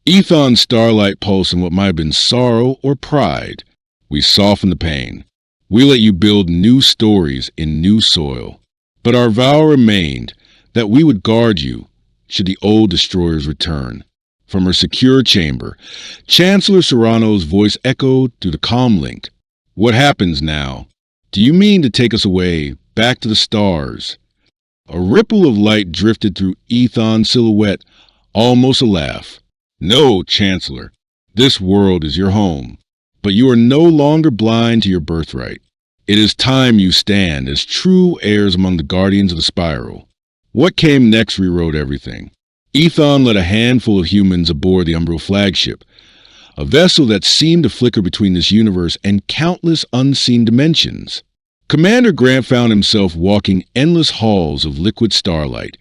Ethon's starlight pulsed in what might have been sorrow or pride. We softened the pain. We let you build new stories in new soil. But our vow remained that we would guard you should the old destroyers return. From her secure chamber, Chancellor Serrano's voice echoed through the comm link. What happens now? Do you mean to take us away, back to the stars? A ripple of light drifted through Ethon's silhouette, almost a laugh. No, Chancellor. This world is your home. But you are no longer blind to your birthright. It is time you stand as true heirs among the guardians of the spiral. What came next rewrote everything. Ethon led a handful of humans aboard the Umbral flagship, a vessel that seemed to flicker between this universe and countless unseen dimensions. Commander Grant found himself walking endless halls of liquid starlight,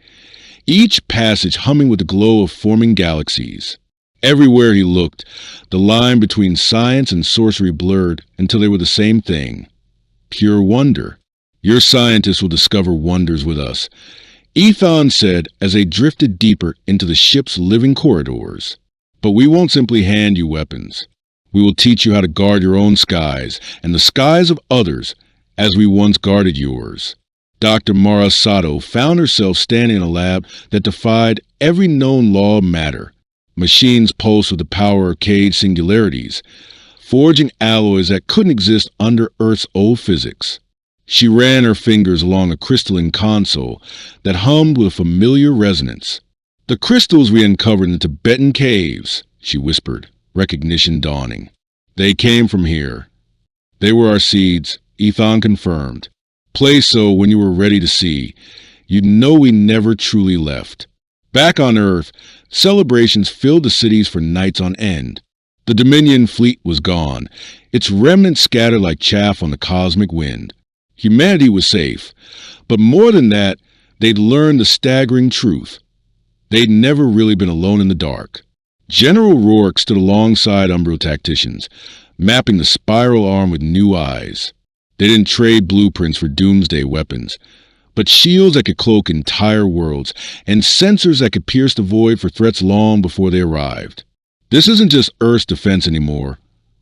each passage humming with the glow of forming galaxies. Everywhere he looked, the line between science and sorcery blurred until they were the same thing. Pure wonder. Your scientists will discover wonders with us, Ethon said as they drifted deeper into the ship's living corridors. But we won't simply hand you weapons. We will teach you how to guard your own skies and the skies of others as we once guarded yours. Dr. Marasato found herself standing in a lab that defied every known law of matter. Machines pulsed with the power of caged singularities, forging alloys that couldn't exist under Earth's old physics. She ran her fingers along a crystalline console that hummed with a familiar resonance. The crystals we uncovered in the Tibetan caves, she whispered, recognition dawning. They came from here. They were our seeds, Ethon confirmed. Placed so when you were ready to see, you'd know we never truly left. Back on Earth, celebrations filled the cities for nights on end. The Dominion fleet was gone, its remnants scattered like chaff on the cosmic wind. Humanity was safe, but more than that, they'd learned the staggering truth. They'd never really been alone in the dark. General Rourke stood alongside Umbral tacticians, mapping the spiral arm with new eyes. They didn't trade blueprints for doomsday weapons, but shields that could cloak entire worlds and sensors that could pierce the void for threats long before they arrived. This isn't just Earth's defense anymore,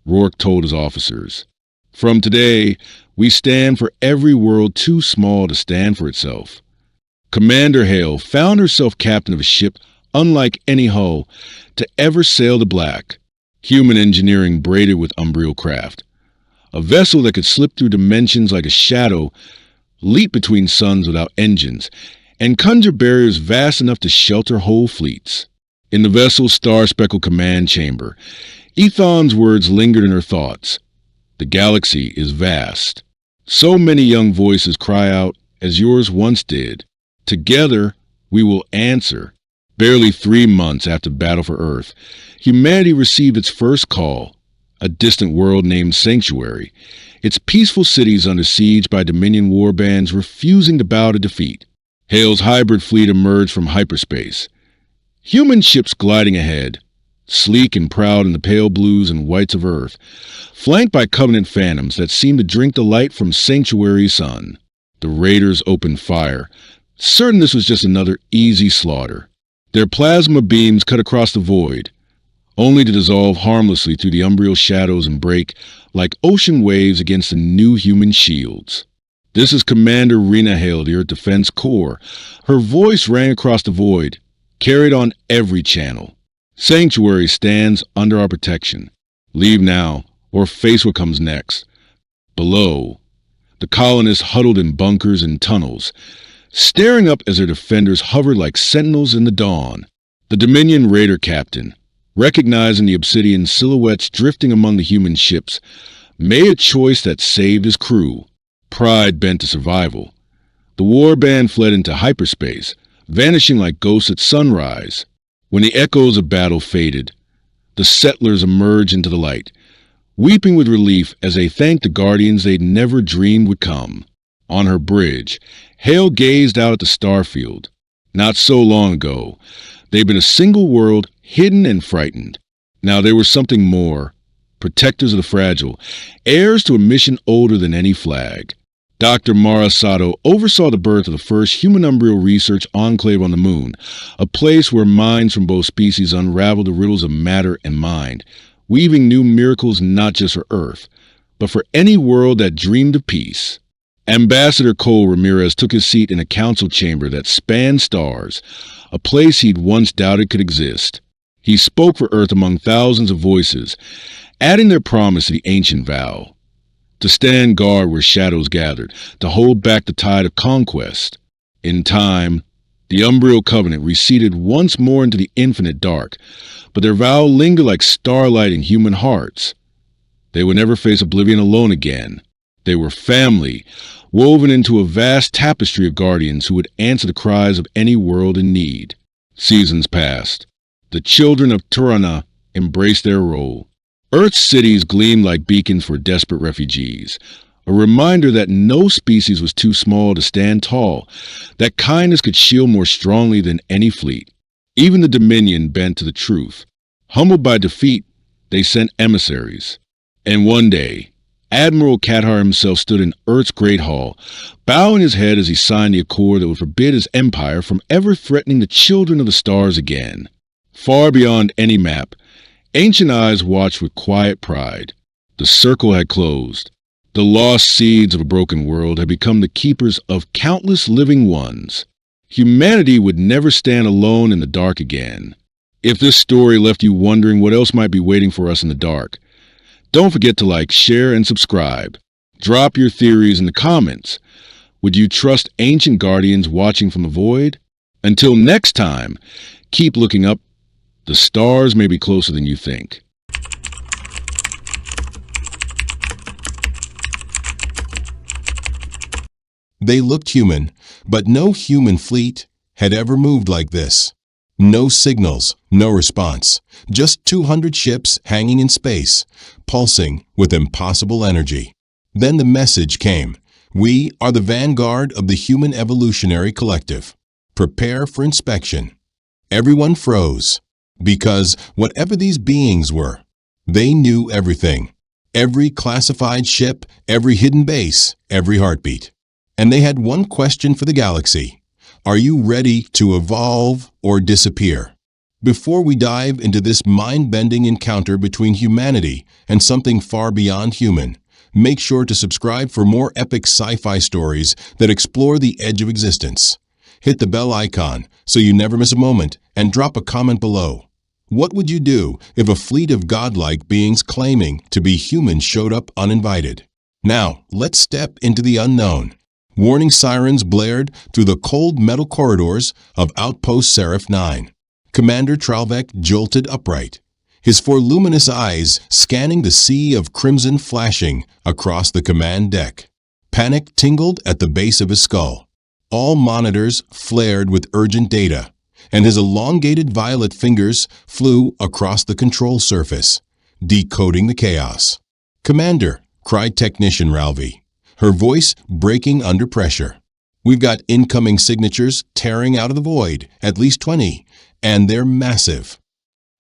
Rourke told his officers. From today, we stand for every world too small to stand for itself. Commander Hale found herself captain of a ship unlike any hull to ever sail the black, human engineering braided with Umbral craft. A vessel that could slip through dimensions like a shadow, leap between suns without engines, and conjure barriers vast enough to shelter whole fleets. In the vessel's star-speckled command chamber, Ethon's words lingered in her thoughts. The galaxy is vast. So many young voices cry out, as yours once did. Together, we will answer. Barely 3 months after Battle for Earth, humanity received its first call, a distant world named Sanctuary, its peaceful cities under siege by Dominion warbands refusing to bow to defeat. Hale's hybrid fleet emerged from hyperspace. Human ships gliding ahead, sleek and proud in the pale blues and whites of Earth, flanked by Covenant phantoms that seemed to drink the light from Sanctuary's sun. The raiders opened fire, certain this was just another easy slaughter. Their plasma beams cut across the void, only to dissolve harmlessly through the Umbral shadows and break like ocean waves against the new human shields. This is Commander Rena Hale, the Earth Defense Corps. Her voice rang across the void, carried on every channel. Sanctuary stands under our protection. Leave now, or face what comes next. Below, the colonists huddled in bunkers and tunnels, staring up as their defenders hovered like sentinels in the dawn. The Dominion raider captain, recognizing the obsidian silhouettes drifting among the human ships, made a choice that saved his crew. Pride bent to survival. The warband fled into hyperspace, vanishing like ghosts at sunrise. When the echoes of battle faded, the settlers emerged into the light, weeping with relief as they thanked the guardians they'd never dreamed would come. On her bridge, Hale gazed out at the starfield. Not so long ago, They'd been a single world, hidden and frightened. Now they were something more. Protectors of the fragile, heirs to a mission older than any flag. Dr. Mara Sato oversaw the birth of the first human embryo research enclave on the moon, a place where minds from both species unraveled the riddles of matter and mind, weaving new miracles not just for Earth, but for any world that dreamed of peace. Ambassador Cole Ramirez took his seat in a council chamber that spanned stars, a place he'd once doubted could exist. He spoke for Earth among thousands of voices, adding their promise to the ancient vow. To stand guard where shadows gathered, to hold back the tide of conquest. In time, the Umbriel Covenant receded once more into the infinite dark, but their vow lingered like starlight in human hearts. They would never face oblivion alone again. They were family, woven into a vast tapestry of guardians who would answer the cries of any world in need. Seasons passed. The children of Turana embraced their role. Earth's cities gleamed like beacons for desperate refugees, a reminder that no species was too small to stand tall, that kindness could shield more strongly than any fleet. Even the Dominion bent to the truth. Humbled by defeat, they sent emissaries. And one day, Admiral Kathar himself stood in Earth's Great Hall, bowing his head as he signed the accord that would forbid his empire from ever threatening the children of the stars again. Far beyond any map, ancient eyes watched with quiet pride. The circle had closed. The lost seeds of a broken world had become the keepers of countless living ones. Humanity would never stand alone in the dark again. If this story left you wondering what else might be waiting for us in the dark, don't forget to like, share, and subscribe. Drop your theories in the comments. Would you trust ancient guardians watching from the void? Until next time, keep looking up. The stars may be closer than you think. They looked human, but no human fleet had ever moved like this. No signals, no response, just 200 ships hanging in space, pulsing with impossible energy. Then the message came. We are the vanguard of the human evolutionary collective. Prepare for inspection. Everyone froze, because whatever these beings were, they knew everything. Every classified ship, every hidden base, every heartbeat. And they had one question for the galaxy. Are you ready to evolve or disappear? Before we dive into this mind-bending encounter between humanity and something far beyond human, make sure to subscribe for more epic sci-fi stories that explore the edge of existence. Hit the bell icon so you never miss a moment, and drop a comment below. What would you do if a fleet of godlike beings claiming to be human showed up uninvited? Now, let's step into the unknown. Warning sirens blared through the cold metal corridors of Outpost Seraph 9. Commander Tralvek jolted upright, his four luminous eyes scanning the sea of crimson flashing across the command deck. Panic tingled at the base of his skull. All monitors flared with urgent data, and his elongated violet fingers flew across the control surface, decoding the chaos. "Commander," cried Technician Ralvi, her voice breaking under pressure. "We've got incoming signatures tearing out of the void, at least 20, and they're massive."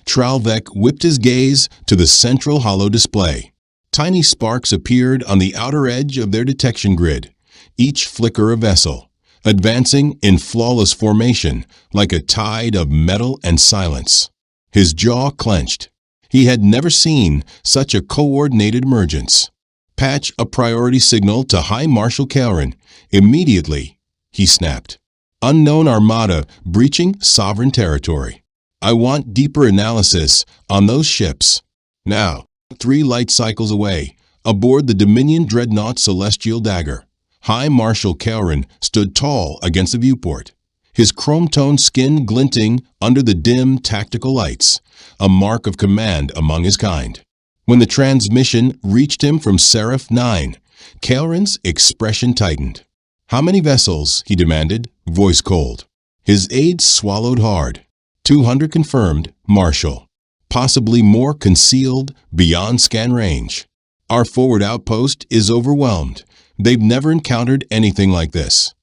Tralvek whipped his gaze to the central hollow display. Tiny sparks appeared on the outer edge of their detection grid, each flicker a vessel, advancing in flawless formation like a tide of metal and silence. His jaw clenched. He had never seen such a coordinated emergence. "Patch a priority signal to High Marshal Karen immediately," he snapped. "Unknown armada breaching sovereign territory. I want deeper analysis on those ships." Now, 3 light cycles away, aboard the Dominion dreadnought Celestial Dagger, High Marshal Karen stood tall against the viewport, his chrome-toned skin glinting under the dim tactical lights, a mark of command among his kind. When the transmission reached him from Seraph 9, Karen's expression tightened. "How many vessels?" he demanded, voice cold. His aides swallowed hard. 200 confirmed, Marshal. Possibly more concealed beyond scan range. Our forward outpost is overwhelmed. They've never encountered anything like this.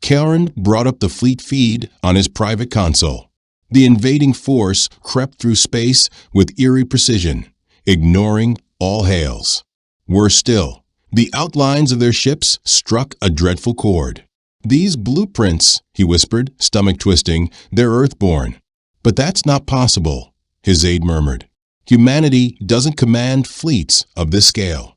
Karen brought up the fleet feed on his private console. The invading force crept through space with eerie precision, ignoring all hails. Worse still, the outlines of their ships struck a dreadful chord. "These blueprints," he whispered, stomach twisting, "they're Earthborn." "But that's not possible," his aide murmured. "Humanity doesn't command fleets of this scale."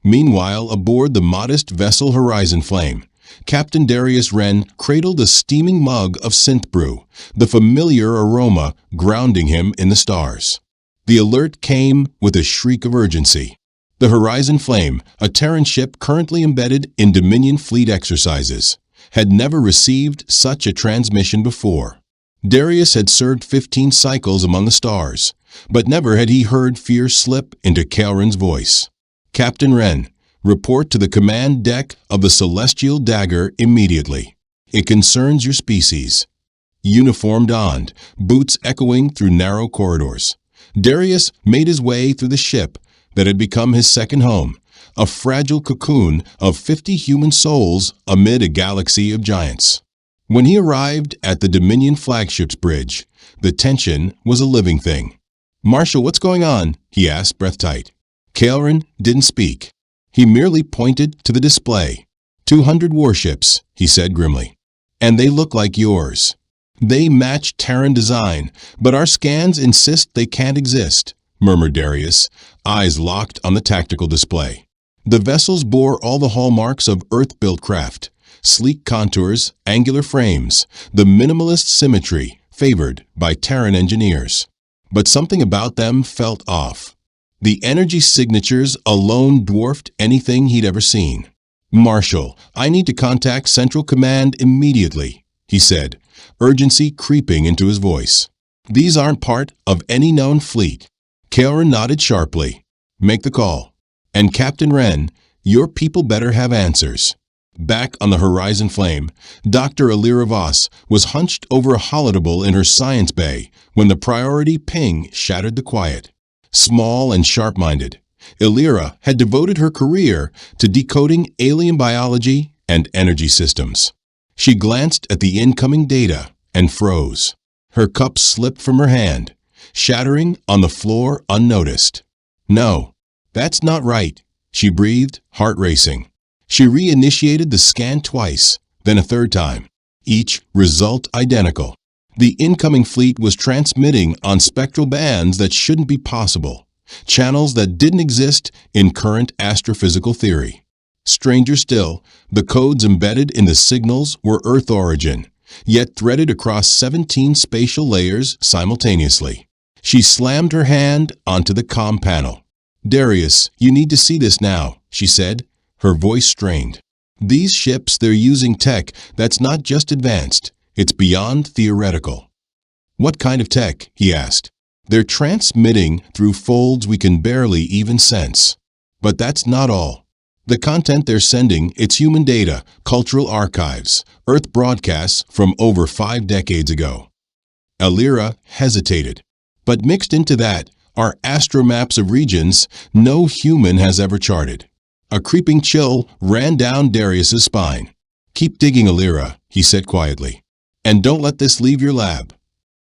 Meanwhile, aboard the modest vessel Horizon Flame, Captain Darius Wren cradled a steaming mug of synth brew, the familiar aroma grounding him in the stars. The alert came with a shriek of urgency. The Horizon Flame, a Terran ship currently embedded in Dominion fleet exercises, had never received such a transmission before. Darius had served 15 cycles among the stars, but never had he heard fear slip into Kael'ren's voice. "Captain Wren, report to the command deck of the Celestial Dagger immediately. It concerns your species." Uniform donned, boots echoing through narrow corridors, Darius made his way through the ship that had become his second home, a fragile cocoon of 50 human souls amid a galaxy of giants. When he arrived at the Dominion flagship's bridge, the tension was a living thing. "Marshal, what's going on?" he asked, breath tight. Kael'ren didn't speak. He merely pointed to the display. 200 warships, he said grimly. "And they look like yours. They match Terran design, but our scans insist they can't exist," murmured Darius, eyes locked on the tactical display. The vessels bore all the hallmarks of Earth-built craft: sleek contours, angular frames, the minimalist symmetry favored by Terran engineers. But something about them felt off. The energy signatures alone dwarfed anything he'd ever seen. "Marshal, I need to contact Central Command immediately," he said, urgency creeping into his voice. "These aren't part of any known fleet." Kael'ren nodded sharply. "Make the call. And Captain Wren, your people better have answers." Back on the Horizon Flame, Dr. Alira Voss was hunched over a holodeble in her science bay when the priority ping shattered the quiet. Small and sharp-minded, Alira had devoted her career to decoding alien biology and energy systems. She glanced at the incoming data and froze. Her cup slipped from her hand, shattering on the floor unnoticed. "No, that's not right," she breathed, heart racing. She reinitiated the scan twice, then a third time. Each result identical. The incoming fleet was transmitting on spectral bands that shouldn't be possible, channels that didn't exist in current astrophysical theory. Stranger still, the codes embedded in the signals were Earth origin, yet threaded across 17 spatial layers simultaneously. She slammed her hand onto the comm panel. "Darius, you need to see this now," she said, her voice strained. "These ships, they're using tech that's not just advanced, it's beyond theoretical." "What kind of tech?" he asked. "They're transmitting through folds we can barely even sense. But that's not all. The content they're sending, it's human data, cultural archives, Earth broadcasts from over 5 decades ago." Alira hesitated. "But mixed into that are astromaps of regions no human has ever charted." A creeping chill ran down Darius's spine. "Keep digging, Alira," he said quietly. "And don't let this leave your lab."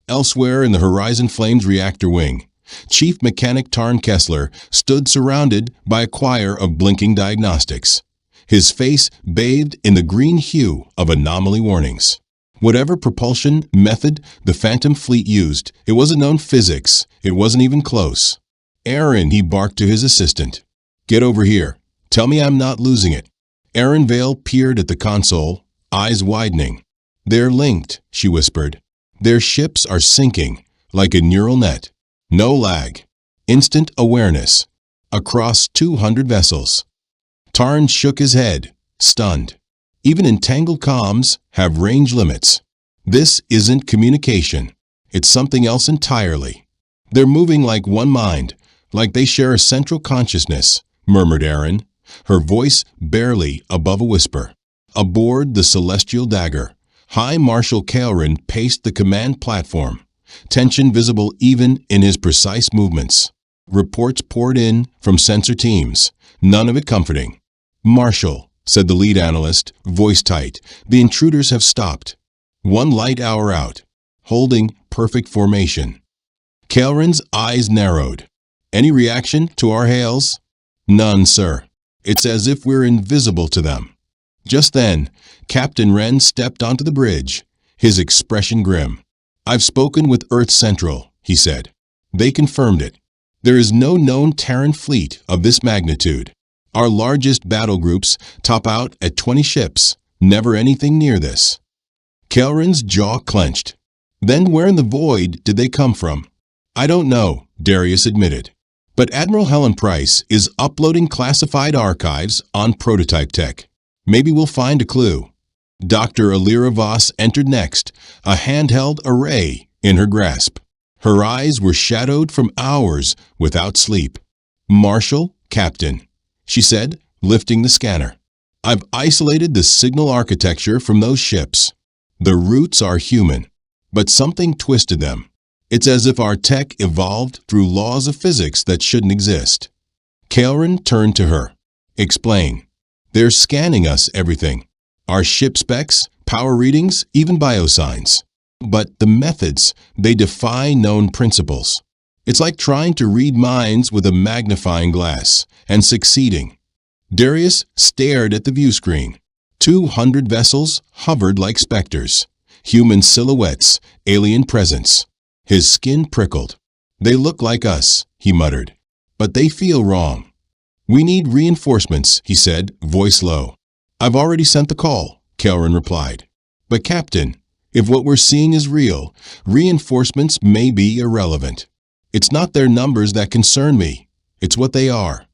Elsewhere in the Horizon Flame's reactor wing, Chief Mechanic Tarn Kessler stood surrounded by a choir of blinking diagnostics, his face bathed in the green hue of anomaly warnings. Whatever propulsion method the Phantom fleet used, it wasn't known physics. It wasn't even close. "Aaron," he barked to his assistant. "Get over here. Tell me I'm not losing it." Aaron Vale peered at the console, eyes widening. "They're linked," she whispered. "Their ships are syncing, like a neural net. No lag. Instant awareness. Across 200 vessels." Tarn shook his head, stunned. Even entangled comms have range limits. This isn't communication. It's something else entirely. "They're moving like one mind, like they share a central consciousness," murmured Aaron, her voice barely above a whisper. Aboard the Celestial Dagger, High Marshal Kael'ren paced the command platform, tension visible even in his precise movements. Reports poured in from sensor teams, none of it comforting. "Marshal," said the lead analyst, voice tight, "the intruders have stopped. 1 light hour out. Holding perfect formation. Kael'ren's eyes narrowed. Any reaction to our hails? None, sir. It's as if we're invisible to them. Just then, Captain Wren stepped onto the bridge, his expression grim. I've spoken with Earth Central, he said. They confirmed it. There is no known Terran fleet of this magnitude. Our largest battle groups top out at 20 ships, never anything near this. Kael'ren's jaw clenched. Then where in the void did they come from? I don't know, Darius admitted. But Admiral Helen Price is uploading classified archives on prototype tech. Maybe we'll find a clue. Dr. Alira Voss entered next, a handheld array in her grasp. Her eyes were shadowed from hours without sleep. Marshal, Captain, she said, lifting the scanner. I've isolated the signal architecture from those ships. The roots are human, but something twisted them. It's as if our tech evolved through laws of physics that shouldn't exist. Kael'ren turned to her. Explain. They're scanning us, everything. Our ship specs, power readings, even biosigns. But the methods, they defy known principles. It's like trying to read minds with a magnifying glass, and succeeding. Darius stared at the view screen. 200 vessels hovered like specters. Human silhouettes, alien presence. His skin prickled. They look like us, he muttered. But they feel wrong. We need reinforcements, he said, voice low. I've already sent the call, Kael'ren replied. But Captain, if what we're seeing is real, reinforcements may be irrelevant. It's not their numbers that concern me. It's what they are.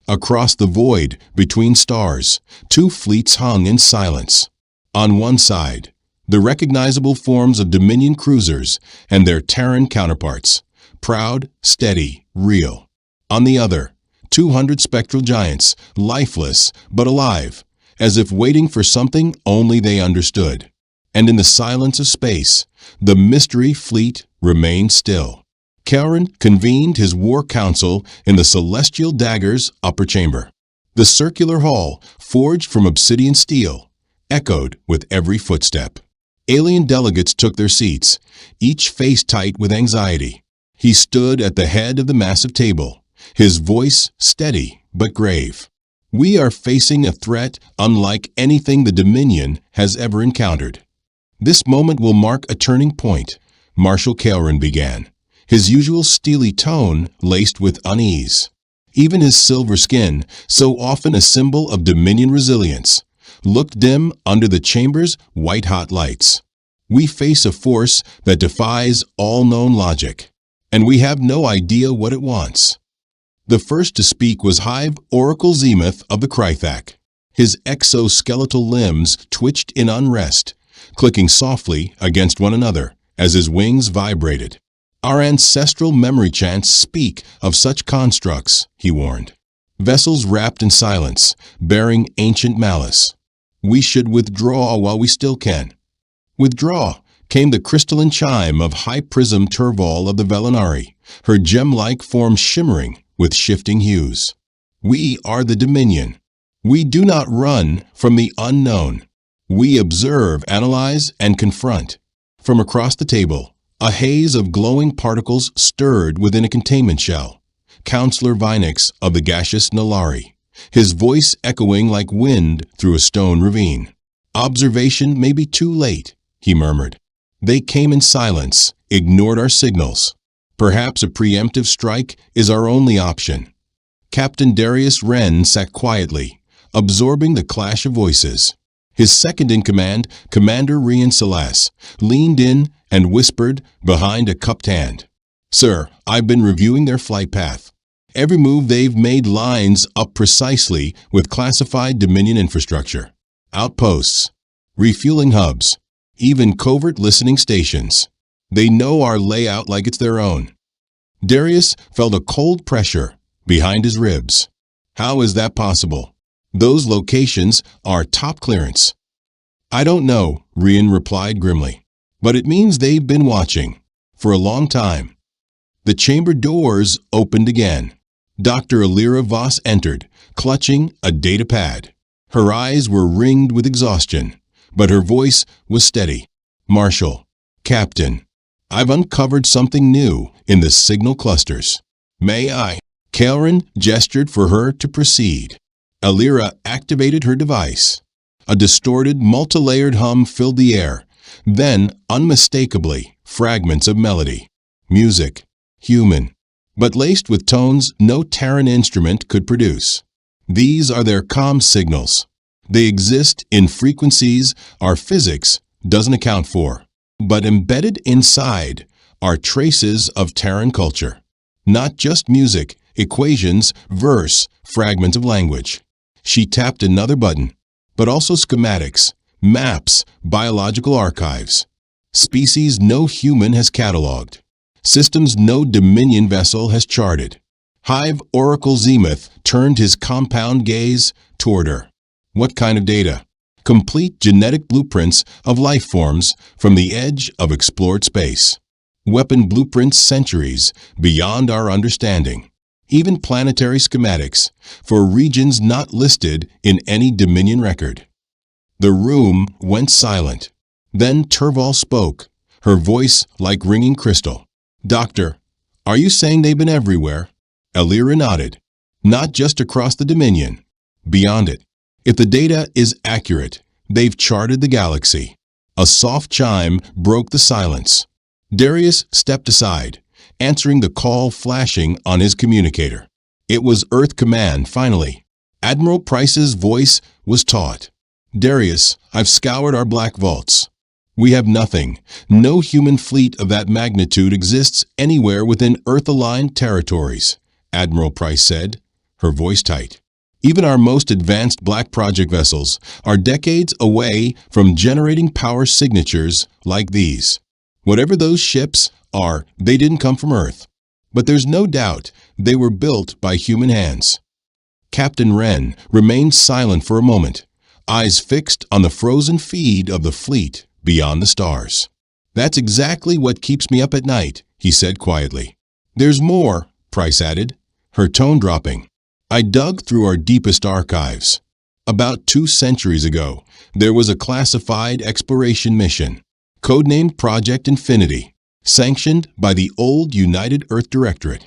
Across the void, between stars, two fleets hung in silence. On one side, the recognizable forms of Dominion cruisers and their Terran counterparts, proud, steady, real. On the other, 200 spectral giants, lifeless but alive, as if waiting for something only they understood. And in the silence of space, the mystery fleet remained still. Kael'ren convened his war council in the Celestial Dagger's upper chamber. The circular hall, forged from obsidian steel, echoed with every footstep. Alien delegates took their seats, each face tight with anxiety. He stood at the head of the massive table, his voice steady but grave. We are facing a threat unlike anything the Dominion has ever encountered. This moment will mark a turning point, Marshal Kael'ren began, his usual steely tone laced with unease. Even his silver skin, so often a symbol of Dominion resilience, looked dim under the chamber's white-hot lights. We face a force that defies all known logic, and we have no idea what it wants. The first to speak was Hive Oracle Zemoth of the Krythak. His exoskeletal limbs twitched in unrest, clicking softly against one another as his wings vibrated. Our ancestral memory chants speak of such constructs, he warned. Vessels wrapped in silence, bearing ancient malice. We should withdraw while we still can. Withdraw, came the crystalline chime of High Prism Turval of the Velinari, her gem-like form shimmering with shifting hues. We are the Dominion. We do not run from the unknown. We observe, analyze, and confront. From across the table, a haze of glowing particles stirred within a containment shell. Counselor Vinix of the gaseous Nalari, his voice echoing like wind through a stone ravine. Observation may be too late, he murmured. They came in silence, ignored our signals. Perhaps a preemptive strike is our only option. Captain Darius Wren sat quietly, absorbing the clash of voices. His second-in-command, Commander Rian Salas, leaned in and whispered behind a cupped hand. Sir, I've been reviewing their flight path. Every move they've made lines up precisely with classified Dominion infrastructure. Outposts, refueling hubs, even covert listening stations. They know our layout like it's their own. Darius felt a cold pressure behind his ribs. How is that possible? Those locations are top clearance. I don't know, Rian replied grimly, but it means they've been watching for a long time. The chamber doors opened again. Dr. Alira Voss entered, clutching a data pad. Her eyes were ringed with exhaustion, but her voice was steady. Marshal, Captain, I've uncovered something new in the signal clusters. May I? Kaelrin gestured for her to proceed. Alira activated her device. A distorted, multi-layered hum filled the air. Then, unmistakably, fragments of melody. Music. Human. But laced with tones no Terran instrument could produce. These are their comm signals. They exist in frequencies our physics doesn't account for. But embedded inside are traces of Terran culture. Not just music, equations, verse, fragments of language. She tapped another button, but also schematics, maps, biological archives. Species no human has cataloged. Systems no Dominion vessel has charted. Hive Oracle Zenith turned his compound gaze toward her. What kind of data? Complete genetic blueprints of life forms from the edge of explored space. Weapon blueprints centuries beyond our understanding. Even planetary schematics for regions not listed in any Dominion record. The room went silent. Then Turval spoke, her voice like ringing crystal. Doctor, are you saying they've been everywhere? Alira nodded. Not just across the Dominion. Beyond it. If the data is accurate, they've charted the galaxy. A soft chime broke the silence. Darius stepped aside, answering the call flashing on his communicator. It was Earth Command, finally. Admiral Price's voice was taut. Darius, I've scoured our black vaults. We have nothing. No human fleet of that magnitude exists anywhere within Earth-aligned territories, Admiral Price said, her voice tight. Even our most advanced Black Project vessels are decades away from generating power signatures like these. Whatever those ships are, they didn't come from Earth. But there's no doubt they were built by human hands. Captain Wren remained silent for a moment, eyes fixed on the frozen feed of the fleet beyond the stars. That's exactly what keeps me up at night, he said quietly. There's more, Price added, her tone dropping. I dug through our deepest archives. About 2 centuries ago, there was a classified exploration mission, codenamed Project Infinity, sanctioned by the old United Earth Directorate.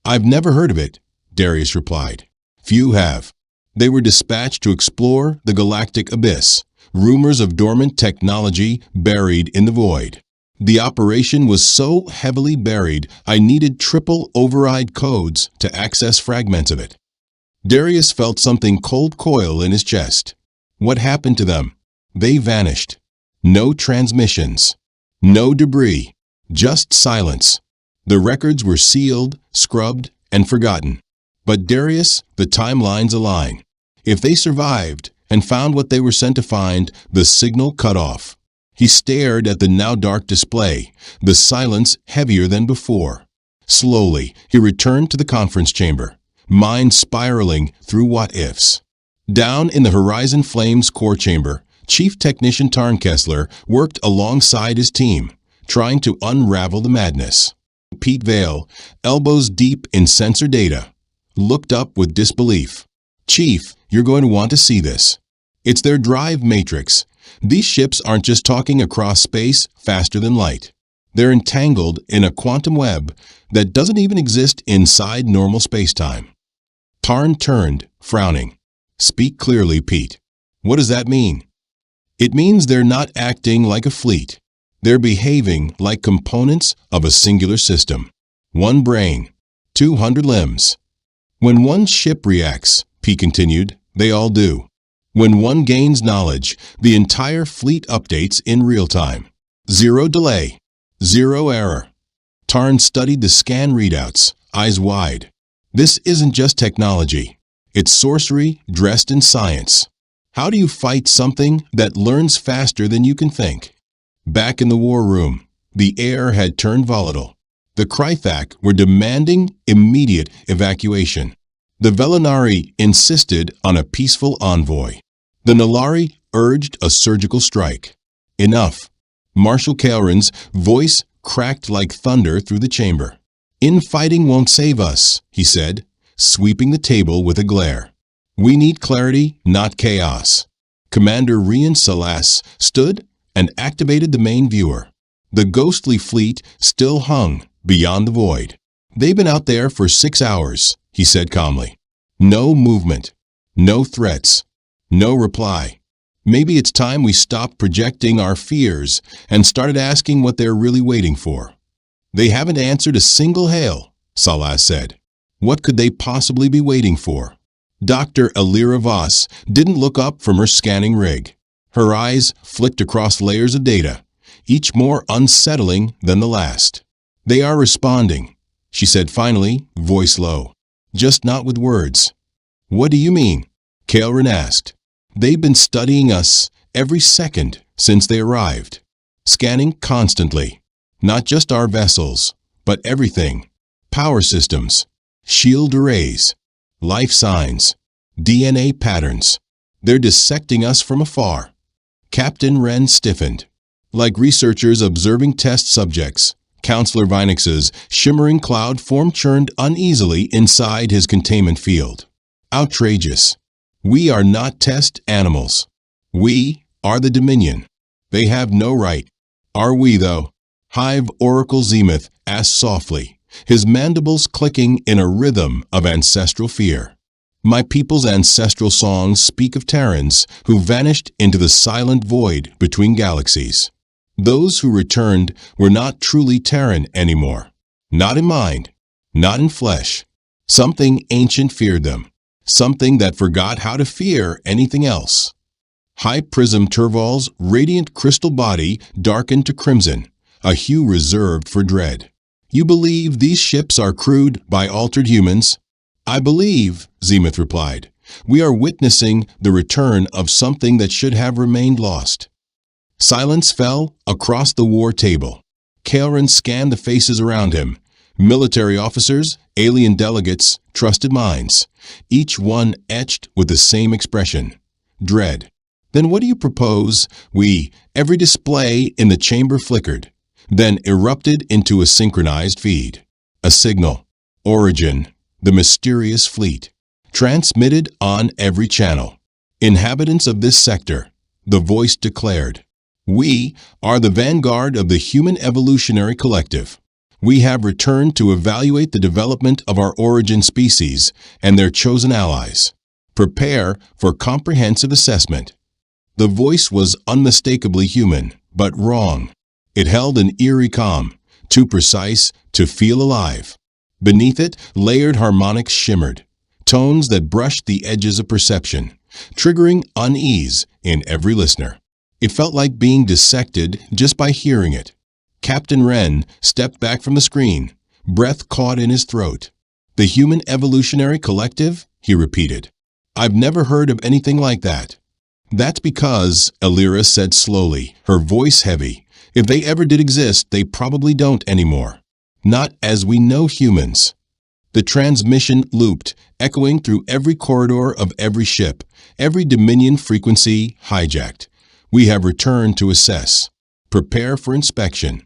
I've never heard of it, Darius replied. Few have. They were dispatched to explore the galactic abyss, rumors of dormant technology buried in the void. The operation was so heavily buried, I needed triple override codes to access fragments of it. Darius felt something cold coil in his chest. What happened to them? They vanished. No transmissions. No debris. Just silence. The records were sealed, scrubbed, and forgotten. But Darius, the timelines align. If they survived and found what they were sent to find, the signal cut off. He stared at the now dark display, the silence heavier than before. Slowly, he returned to the conference chamber, mind spiraling through what-ifs. Down in the Horizon Flames core chamber, Chief Technician Tarnkessler worked alongside his team, trying to unravel the madness. Pete Vale, elbows deep in sensor data, looked up with disbelief. Chief, you're going to want to see this. It's their drive matrix. These ships aren't just talking across space faster than light. They're entangled in a quantum web that doesn't even exist inside normal spacetime. Tarn turned, frowning. Speak clearly, Pete. What does that mean? It means they're not acting like a fleet. They're behaving like components of a singular system. One brain, 200 limbs. When one ship reacts, Pete continued, they all do. When one gains knowledge, the entire fleet updates in real time. Zero delay. Zero error. Tarn studied the scan readouts, eyes wide. This isn't just technology. It's sorcery dressed in science. How do you fight something that learns faster than you can think? Back in the war room, the air had turned volatile. The Krythak were demanding immediate evacuation. The Velinari insisted on a peaceful envoy. The Nalari urged a surgical strike. Enough. Marshal Kaelrin's voice cracked like thunder through the chamber. Infighting won't save us, he said, sweeping the table with a glare. We need clarity, not chaos. Commander Rian Salas stood and activated the main viewer. The ghostly fleet still hung beyond the void. "They've been out there for 6 hours," he said calmly. "No movement, no threats, no reply. Maybe it's time we stopped projecting our fears and started asking what they're really waiting for." "They haven't answered a single hail," Salah said. "What could they possibly be waiting for?" Dr. Alira Voss didn't look up from her scanning rig. Her eyes flicked across layers of data, each more unsettling than the last. "They are responding," she said finally, voice low. "Just not with words." "What do you mean?" Kaelrin asked. "They've been studying us every second since they arrived, scanning constantly. Not just our vessels, but everything. Power systems, shield arrays, life signs, DNA patterns. They're dissecting us from afar." Captain Wren stiffened. Like researchers observing test subjects, Counselor Vinex's shimmering cloud form churned uneasily inside his containment field. "Outrageous. We are not test animals. We are the Dominion. They have no right." "Are we, though?" Hive Oracle Zenith asked softly, his mandibles clicking in a rhythm of ancestral fear. "My people's ancestral songs speak of Terrans who vanished into the silent void between galaxies. Those who returned were not truly Terran anymore. Not in mind, not in flesh. Something ancient feared them. Something that forgot how to fear anything else." High Prism Turval's radiant crystal body darkened to crimson, a hue reserved for dread. "You believe these ships are crewed by altered humans?" "I believe," Zenith replied, "we are witnessing the return of something that should have remained lost." Silence fell across the war table. Kaelrin scanned the faces around him. Military officers, alien delegates, trusted minds, each one etched with the same expression: dread. "Then what do you propose we—" Every display in the chamber flickered, then erupted into a synchronized feed. A signal. Origin. The mysterious fleet. Transmitted on every channel. "Inhabitants of this sector," the voice declared, "we are the vanguard of the Human Evolutionary Collective. We have returned to evaluate the development of our origin species and their chosen allies. Prepare for comprehensive assessment." The voice was unmistakably human, but wrong. It held an eerie calm, too precise to feel alive. Beneath it, layered harmonics shimmered, tones that brushed the edges of perception, triggering unease in every listener. It felt like being dissected just by hearing it. Captain Wren stepped back from the screen, breath caught in his throat. "The Human Evolutionary Collective?" he repeated. "I've never heard of anything like that." "That's because," Alira said slowly, her voice heavy, "if they ever did exist, they probably don't anymore. Not as we know humans." The transmission looped, echoing through every corridor of every ship, every Dominion frequency hijacked. "We have returned to assess. Prepare for inspection."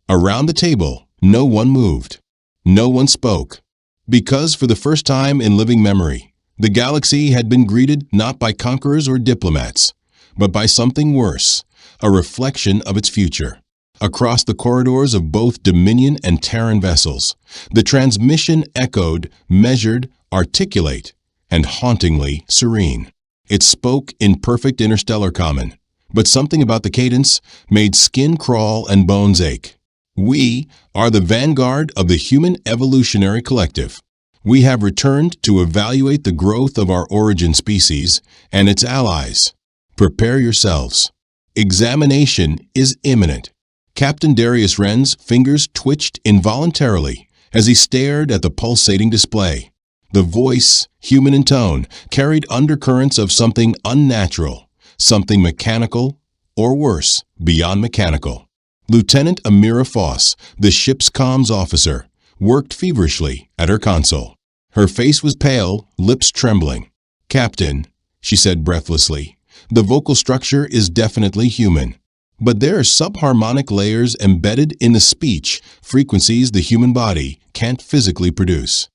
Around the table, no one moved. No one spoke. Because for the first time in living memory, the galaxy had been greeted not by conquerors or diplomats, but by something worse, a reflection of its future. Across the corridors of both Dominion and Terran vessels, the transmission echoed, measured, articulate, and hauntingly serene. It spoke in perfect interstellar common, but something about the cadence made skin crawl and bones ache. "We are the vanguard of the Human Evolutionary Collective. We have returned to evaluate the growth of our origin species and its allies. Prepare yourselves. Examination is imminent." Captain Darius Wren's fingers twitched involuntarily as he stared at the pulsating display. The voice, human in tone, carried undercurrents of something unnatural, something mechanical, or worse, beyond mechanical. Lieutenant Amira Foss, the ship's comms officer, worked feverishly at her console. Her face was pale, lips trembling. "Captain," she said breathlessly, "the vocal structure is definitely human. But there are subharmonic layers embedded in the speech frequencies the human body can't physically produce."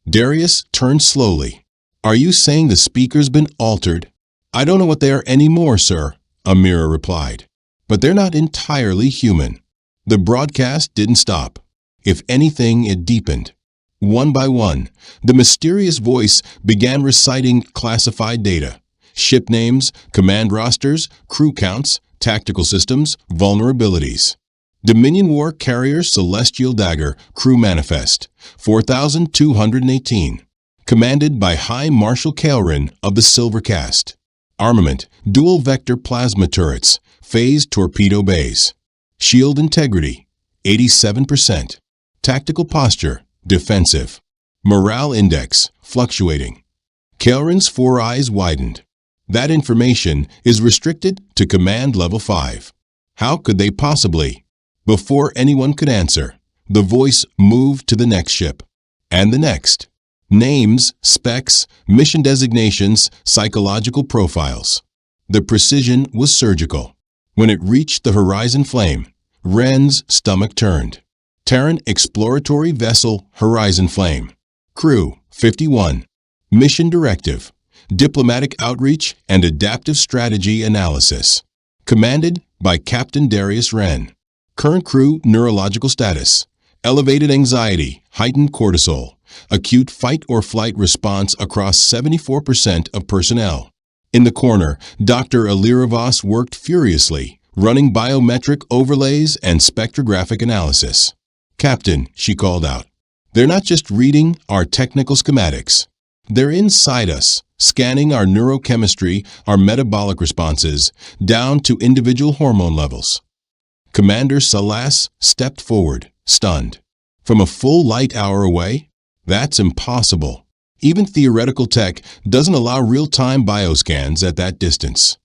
Darius turned slowly. "Are you saying the speaker's been altered?" "I don't know what they are anymore, sir," Amira replied. "But they're not entirely human. The broadcast didn't stop. If anything, it deepened. One by one, the mysterious voice began reciting classified data: ship names, command rosters, crew counts, tactical systems, vulnerabilities. Dominion War Carrier Celestial Dagger Crew Manifest 4218. Commanded by High Marshal Kaelrin of the Silver Caste. Armament: dual vector plasma turrets, phased torpedo bays. Shield integrity: 87%. Tactical posture: defensive. Morale index: fluctuating. Kaelrin's four eyes widened. That information is restricted to Command Level 5. How could they possibly? Before anyone could answer, the voice moved to the next ship. And the next. Names, specs, mission designations, psychological profiles. The precision was surgical. When it reached the horizon flame, Wren's stomach turned. Terran Exploratory Vessel Horizon Flame. Crew 51. Mission Directive: Diplomatic Outreach and Adaptive Strategy Analysis. Commanded by Captain Darius Wren. Current crew neurological status: elevated anxiety, heightened cortisol, acute fight or flight response across 74% of personnel. In the corner, Dr. Aliravos worked furiously, running biometric overlays and spectrographic analysis. "Captain," she called out, "they're not just reading our technical schematics. They're inside us, scanning our neurochemistry, our metabolic responses, down to individual hormone levels." Commander Salas stepped forward, stunned. From a full light hour away? That's impossible. Even theoretical tech doesn't allow real-time bioscans at that distance.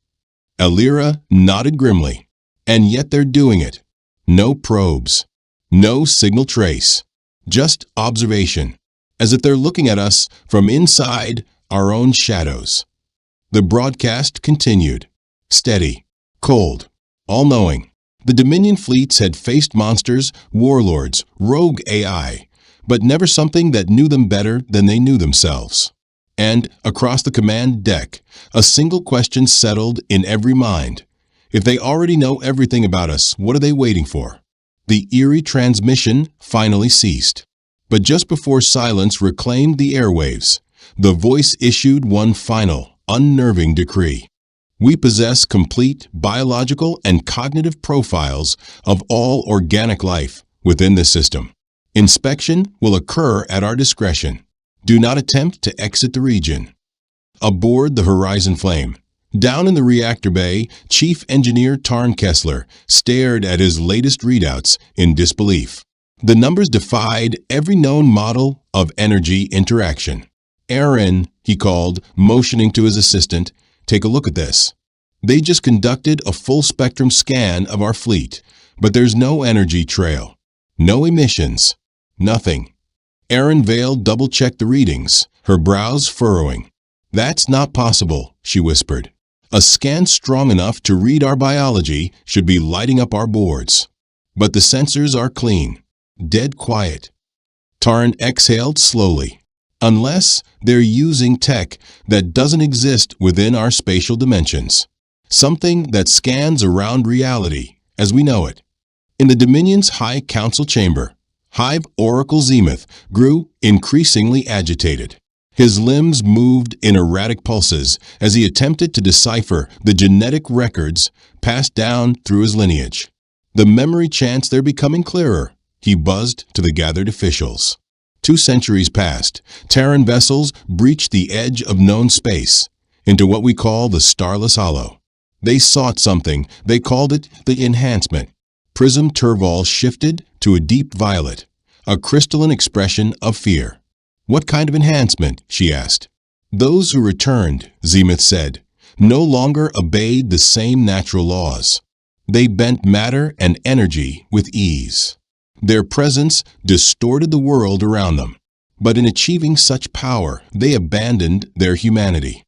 Alira nodded grimly. And yet they're doing it. No probes. No signal trace. Just observation. As if they're looking at us from inside our own shadows. The broadcast continued. Steady. Cold. All-knowing. The Dominion fleets had faced monsters, warlords, rogue AI, but never something that knew them better than they knew themselves. And, across the command deck, a single question settled in every mind. If they already know everything about us, what are they waiting for? The eerie transmission finally ceased. But just before silence reclaimed the airwaves, the voice issued one final, unnerving decree. We possess complete biological and cognitive profiles of all organic life within the system. Inspection will occur at our discretion. Do not attempt to exit the region. Aboard the Horizon Flame, down in the reactor bay, Chief Engineer Tarn Kessler stared at his latest readouts in disbelief. The numbers defied every known model of energy interaction. "Aaron," he called, motioning to his assistant, "take a look at this. They just conducted a full-spectrum scan of our fleet, but there's no energy trail. No emissions. Nothing." Aaron Vale double-checked the readings, her brows furrowing. "That's not possible," she whispered. "A scan strong enough to read our biology should be lighting up our boards. But the sensors are clean. Dead quiet." Tarn exhaled slowly. "Unless they're using tech that doesn't exist within our spatial dimensions. Something that scans around reality as we know it." In the Dominion's High Council chamber, Hive Oracle Zenith grew increasingly agitated. His limbs moved in erratic pulses as he attempted to decipher the genetic records passed down through his lineage. The memory chants they're becoming clearer, he buzzed to the gathered officials. 2 centuries passed. Terran vessels breached the edge of known space into what we call the Starless Hollow. They sought something. They called it the enhancement. Prism Turval shifted to a deep violet, a crystalline expression of fear. "What kind of enhancement?" she asked. "Those who returned," Zenith said, "no longer obeyed the same natural laws. They bent matter and energy with ease. Their presence distorted the world around them. But in achieving such power, they abandoned their humanity."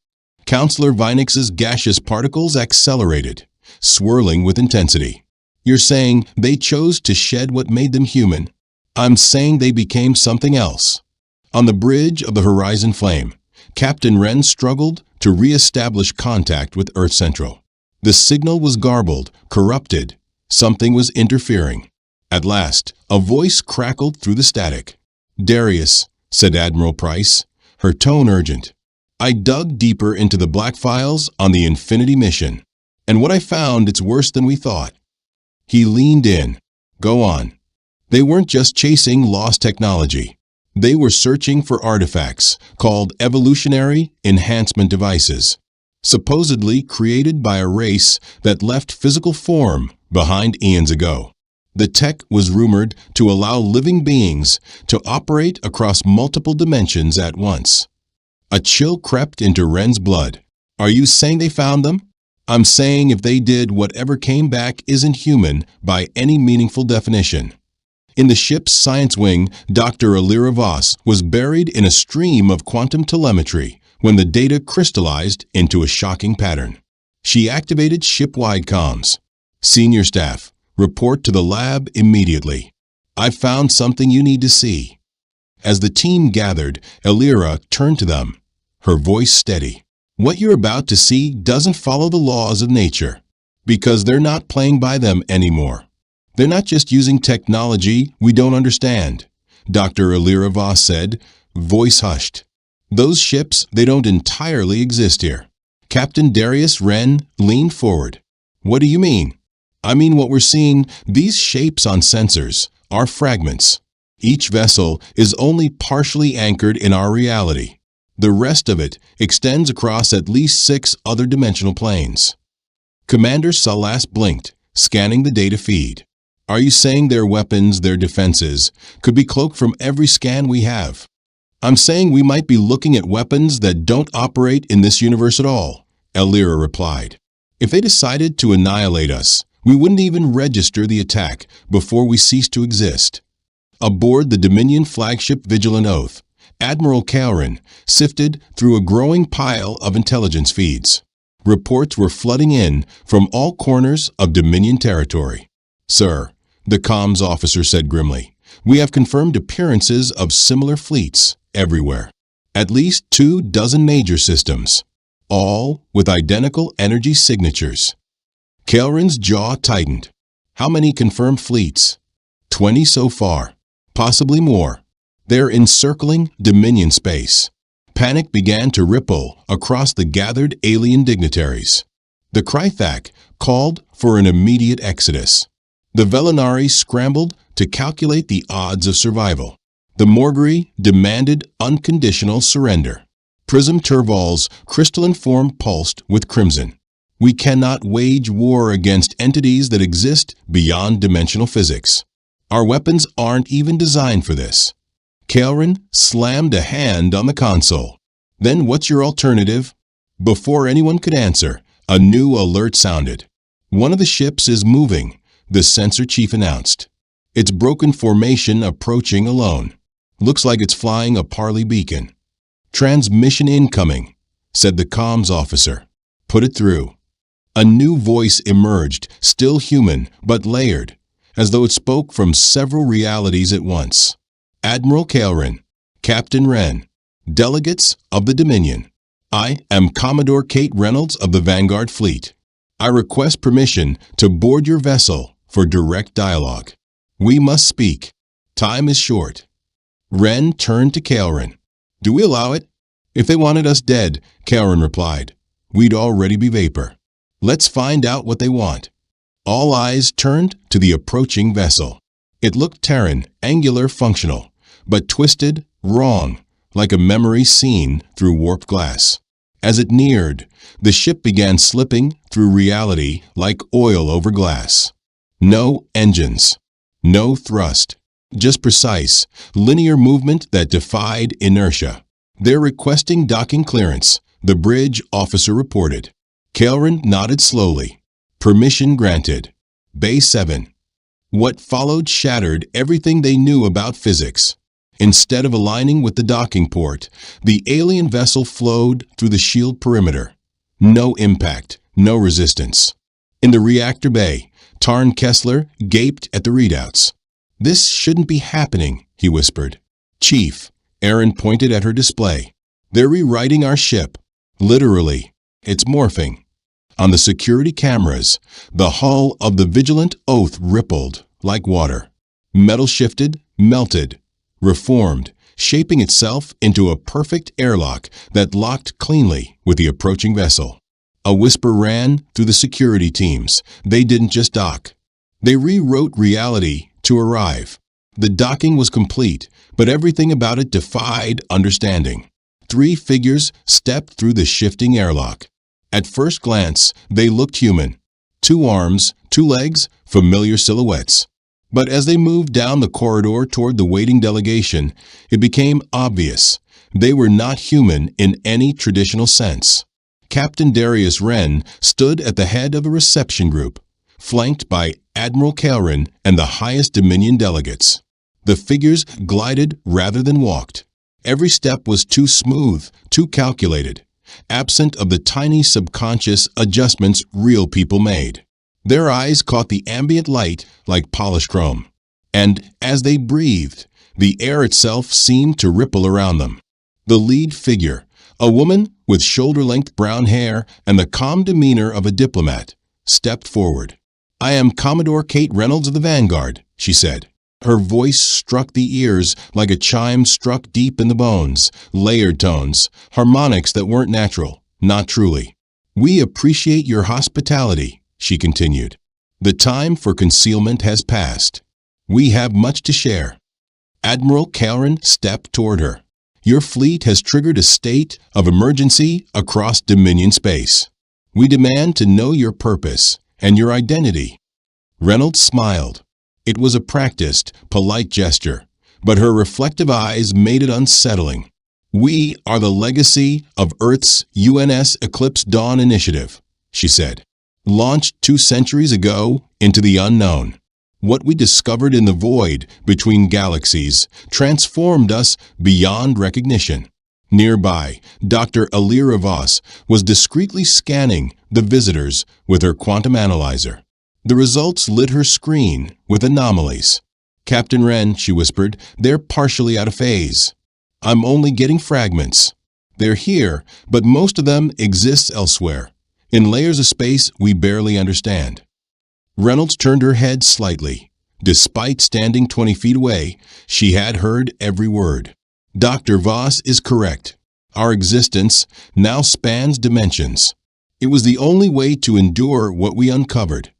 Counselor Vinix's gaseous particles accelerated, swirling with intensity. "You're saying they chose to shed what made them human? I'm saying they became something else." On the bridge of the Horizon Flame, Captain Wren struggled to re-establish contact with Earth Central. The signal was garbled, corrupted. Something was interfering. At last, a voice crackled through the static. "Darius," said Admiral Price, her tone urgent. "I dug deeper into the black files on the Infinity mission, and what I found, it's worse than we thought." He leaned in. "Go on." They weren't just chasing lost technology. They were searching for artifacts called evolutionary enhancement devices, supposedly created by a race that left physical form behind eons ago. The tech was rumored to allow living beings to operate across multiple dimensions at once. A chill crept into Wren's blood. "Are you saying they found them?" "I'm saying if they did, whatever came back isn't human by any meaningful definition." In the ship's science wing, Dr. Alira Voss was buried in a stream of quantum telemetry when the data crystallized into a shocking pattern. She activated ship-wide comms. "Senior staff, report to the lab immediately. I've found something you need to see." As the team gathered, Alira turned to them, her voice steady. "What you're about to see doesn't follow the laws of nature, because they're not playing by them anymore. They're not just using technology we don't understand," Dr. Alira Voss said, voice hushed. "Those ships, they don't entirely exist here." Captain Darius Wren leaned forward. "What do you mean?" "I mean what we're seeing, these shapes on sensors, are fragments. Each vessel is only partially anchored in our reality. The rest of it extends across at least 6 other dimensional planes." Commander Salas blinked, scanning the data feed. "Are you saying their weapons, their defenses, could be cloaked from every scan we have?" "I'm saying we might be looking at weapons that don't operate in this universe at all," Alira replied. "If they decided to annihilate us, we wouldn't even register the attack before we cease to exist." Aboard the Dominion flagship Vigilant Oath, Admiral Calrin sifted through a growing pile of intelligence feeds. Reports were flooding in from all corners of Dominion territory. "Sir," the comms officer said grimly, "we have confirmed appearances of similar fleets everywhere. At least 24 major systems, all with identical energy signatures." Calrin's jaw tightened. "How many confirmed fleets?" 20 so far, possibly more. They're encircling Dominion space." Panic began to ripple across the gathered alien dignitaries. The Krythak called for an immediate exodus. The Velinari scrambled to calculate the odds of survival. The Morgri demanded unconditional surrender. Prism Turval's crystalline form pulsed with crimson. "We cannot wage war against entities that exist beyond dimensional physics. Our weapons aren't even designed for this." Calrin slammed a hand on the console. "Then what's your alternative?" Before anyone could answer, a new alert sounded. "One of the ships is moving," the sensor chief announced. "Its broken formation approaching alone. Looks like it's flying a parley beacon." "Transmission incoming," said the comms officer. "Put it through." A new voice emerged, still human, but layered, as though it spoke from several realities at once. "Admiral Calrin, Captain Wren, delegates of the Dominion. I am Commodore Kate Reynolds of the Vanguard Fleet. I request permission to board your vessel for direct dialogue. We must speak. Time is short." Wren turned to Calrin. "Do we allow it?" "If they wanted us dead," Calrin replied, "we'd already be vapor. Let's find out what they want." All eyes turned to the approaching vessel. It looked Terran, angular, functional, but twisted, wrong, like a memory seen through warped glass. As it neared, the ship began slipping through reality like oil over glass. No engines, no thrust, just precise, linear movement that defied inertia. "They're requesting docking clearance," the bridge officer reported. Calrin nodded slowly. "Permission granted. Bay 7. What followed shattered everything they knew about physics. Instead of aligning with the docking port, the alien vessel flowed through the shield perimeter. No impact, no resistance. In the reactor bay, Tarn Kessler gaped at the readouts. "This shouldn't be happening," he whispered. "Chief," Aaron pointed at her display. "They're rewriting our ship. Literally. It's morphing." On the security cameras, the hull of the Vigilant Oath rippled like water. Metal shifted, melted, reformed, shaping itself into a perfect airlock that locked cleanly with the approaching vessel. A whisper ran through the security teams. They didn't just dock. They rewrote reality to arrive. The docking was complete, but everything about it defied understanding. 3 figures stepped through the shifting airlock. At first glance, they looked human. 2 arms, 2 legs, familiar silhouettes. But as they moved down the corridor toward the waiting delegation, it became obvious. They were not human in any traditional sense. Captain Darius Wren stood at the head of a reception group, flanked by Admiral Kelrin and the highest Dominion delegates. The figures glided rather than walked. Every step was too smooth, too calculated, absent of the tiny subconscious adjustments real people made. Their eyes caught the ambient light like polished chrome, and as they breathed, the air itself seemed to ripple around them. The lead figure, a woman with shoulder-length brown hair and the calm demeanor of a diplomat, stepped forward. "I am Commodore Kate Reynolds of the Vanguard," she said. Her voice struck the ears like a chime struck deep in the bones, layered tones, harmonics that weren't natural, not truly. "We appreciate your hospitality," she continued. "The time for concealment has passed. We have much to share." Admiral Kelrin stepped toward her. "Your fleet has triggered a state of emergency across Dominion space. We demand to know your purpose and your identity." Reynolds smiled. It was a practiced, polite gesture, but her reflective eyes made it unsettling. "We are the legacy of Earth's UNS Eclipse Dawn initiative," she said. "Launched 2 centuries ago into the unknown. What we discovered in the void between galaxies transformed us beyond recognition." Nearby, Dr. Alira Voss was discreetly scanning the visitors with her quantum analyzer. The results lit her screen with anomalies. "Captain Wren," she whispered, "they're partially out of phase. I'm only getting fragments. They're here, but most of them exist elsewhere, in layers of space we barely understand." Reynolds turned her head slightly. Despite standing 20 feet away, she had heard every word. "Dr. Voss is correct. Our existence now spans dimensions. It was the only way to endure what we uncovered."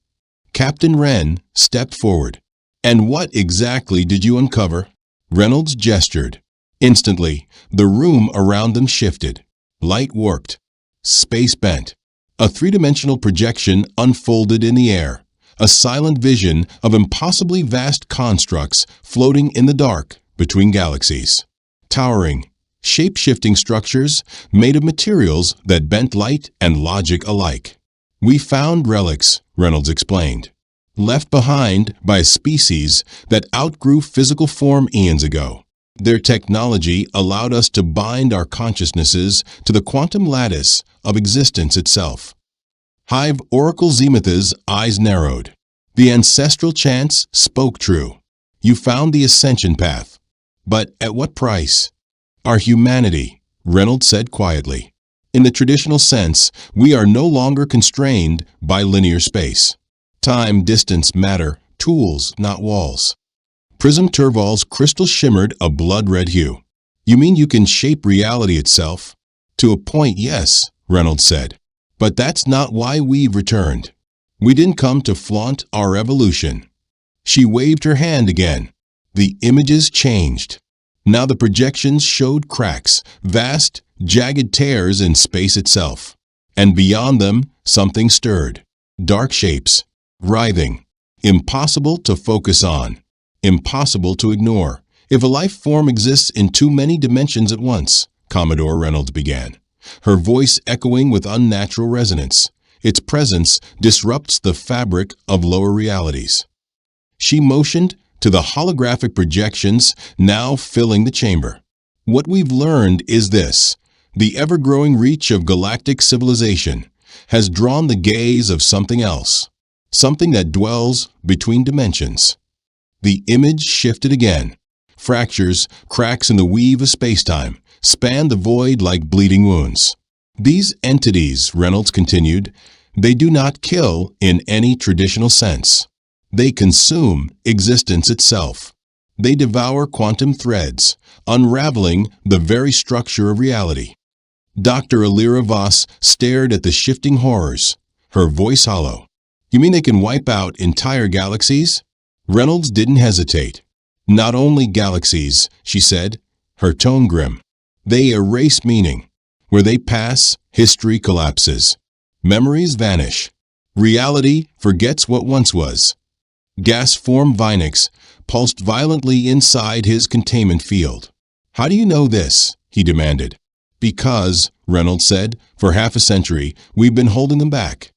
Captain Wren stepped forward. "And what exactly did you uncover?" Reynolds gestured. Instantly, the room around them shifted. Light warped. Space bent. A 3-dimensional projection unfolded in the air, a silent vision of impossibly vast constructs floating in the dark between galaxies. Towering, shape-shifting structures made of materials that bent light and logic alike. "We found relics," Reynolds explained, "left behind by a species that outgrew physical form eons ago. Their technology allowed us to bind our consciousnesses to the quantum lattice of existence itself." Hive Oracle Zenith's eyes narrowed. The ancestral chants spoke true. "You found the ascension path. But at what price?" "Our humanity," Reynolds said quietly. "In the traditional sense, we are no longer constrained by linear space. Time, distance, matter, tools, not walls." Prism Turval's crystal shimmered a blood-red hue. "You mean you can shape reality itself?" "To a point, yes," Reynolds said. "But that's not why we've returned. We didn't come to flaunt our evolution." She waved her hand again. The images changed. Now the projections showed cracks, vast, jagged tears in space itself. And beyond them, something stirred. Dark shapes, writhing, impossible to focus on, impossible to ignore. "If a life form exists in too many dimensions at once," Commodore Reynolds began, her voice echoing with unnatural resonance, "its presence disrupts the fabric of lower realities." She motioned to the holographic projections now filling the chamber. "What we've learned is this: the ever-growing reach of galactic civilization has drawn the gaze of something else, something that dwells between dimensions." The image shifted again. Fractures, cracks in the weave of spacetime, spanned the void like bleeding wounds. "These entities," Reynolds continued, "they do not kill in any traditional sense. They consume existence itself. They devour quantum threads, unraveling the very structure of reality. Dr. Alira Voss stared at the shifting horrors, her voice hollow. You mean they can wipe out entire galaxies? Reynolds didn't hesitate. Not only galaxies, she said, her tone grim. They erase meaning. Where they pass, history collapses. Memories vanish. Reality forgets what once was. Gas-form Vinix pulsed violently inside his containment field. How do you know this? He demanded. Because, Reynolds said, for half a century, we've been holding them back.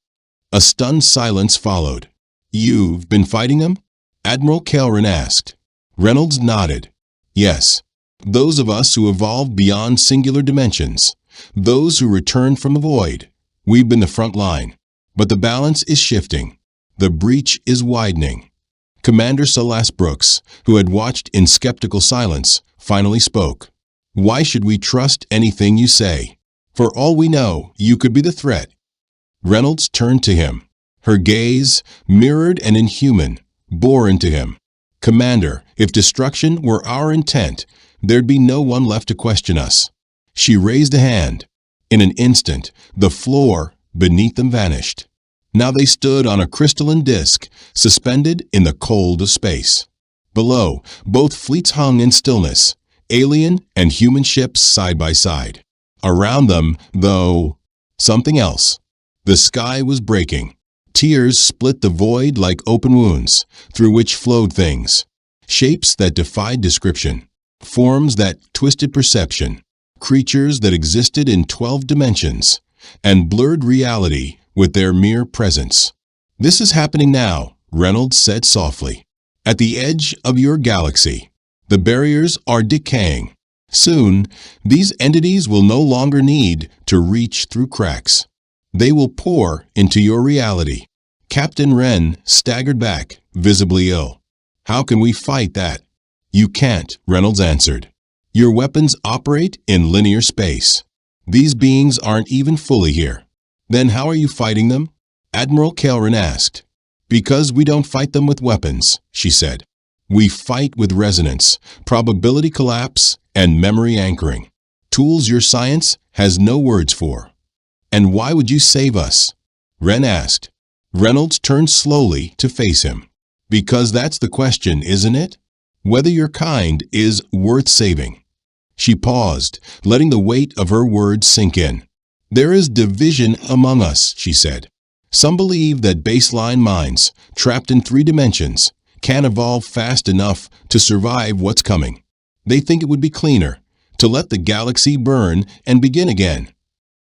A stunned silence followed. You've been fighting them? Admiral Kelrin asked. Reynolds nodded. Yes. Those of us who evolved beyond singular dimensions. Those who returned from the void. We've been the front line. But the balance is shifting. The breach is widening. Commander Celeste Brooks, who had watched in skeptical silence, finally spoke. Why should we trust anything you say? For all we know, you could be the threat. Reynolds turned to him. Her gaze, mirrored and inhuman, bore into him. Commander, if destruction were our intent, there'd be no one left to question us. She raised a hand. In an instant, the floor beneath them vanished. Now they stood on a crystalline disk, suspended in the cold of space. Below, both fleets hung in stillness, alien and human ships side by side. Around them, though, something else. The sky was breaking. Tears split the void like open wounds, through which flowed things. Shapes that defied description. Forms that twisted perception. Creatures that existed in 12 dimensions, and blurred reality with their mere presence. This is happening now, Reynolds said softly. At the edge of your galaxy. The barriers are decaying. Soon, these entities will no longer need to reach through cracks. They will pour into your reality. Captain Wren staggered back, visibly ill. How can we fight that? You can't, Reynolds answered. Your weapons operate in linear space. These beings aren't even fully here. Then how are you fighting them? Admiral Kelrin asked. Because we don't fight them with weapons, she said. We fight with resonance, probability collapse, and memory anchoring. Tools your science has no words for. And why would you save us? Wren asked. Reynolds turned slowly to face him. Because that's the question, isn't it? Whether your kind is worth saving. She paused, letting the weight of her words sink in. There is division among us, she said. Some believe that baseline minds, trapped in 3 dimensions, can't evolve fast enough to survive what's coming. They think it would be cleaner to let the galaxy burn and begin again.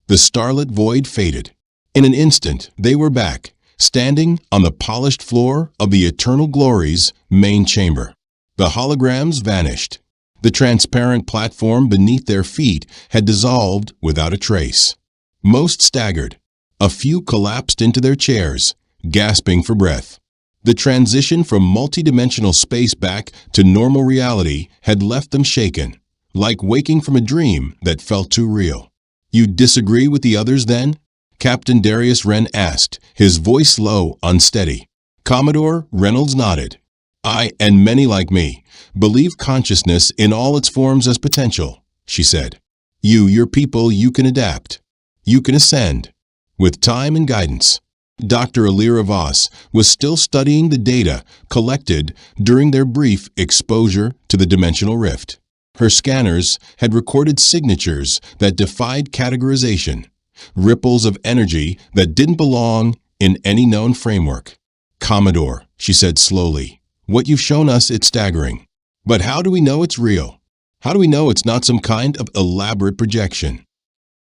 The starlit void faded. In an instant, they were back, standing on the polished floor of the Eternal Glory's main chamber. The holograms vanished. The transparent platform beneath their feet had dissolved without a trace. Most staggered. A few collapsed into their chairs, gasping for breath. The transition from multidimensional space back to normal reality had left them shaken, like waking from a dream that felt too real. You disagree with the others then? Captain Darius Wren asked, his voice low, unsteady. Commodore Reynolds nodded. I, and many like me, believe consciousness in all its forms as potential, she said. Your people, you can adapt. You can ascend. With time and guidance. Dr. Alira Voss was still studying the data collected during their brief exposure to the dimensional rift. Her scanners had recorded signatures that defied categorization, ripples of energy that didn't belong in any known framework. Commodore, she said slowly, what you've shown us, it's staggering. But how do we know it's real? How do we know it's not some kind of elaborate projection?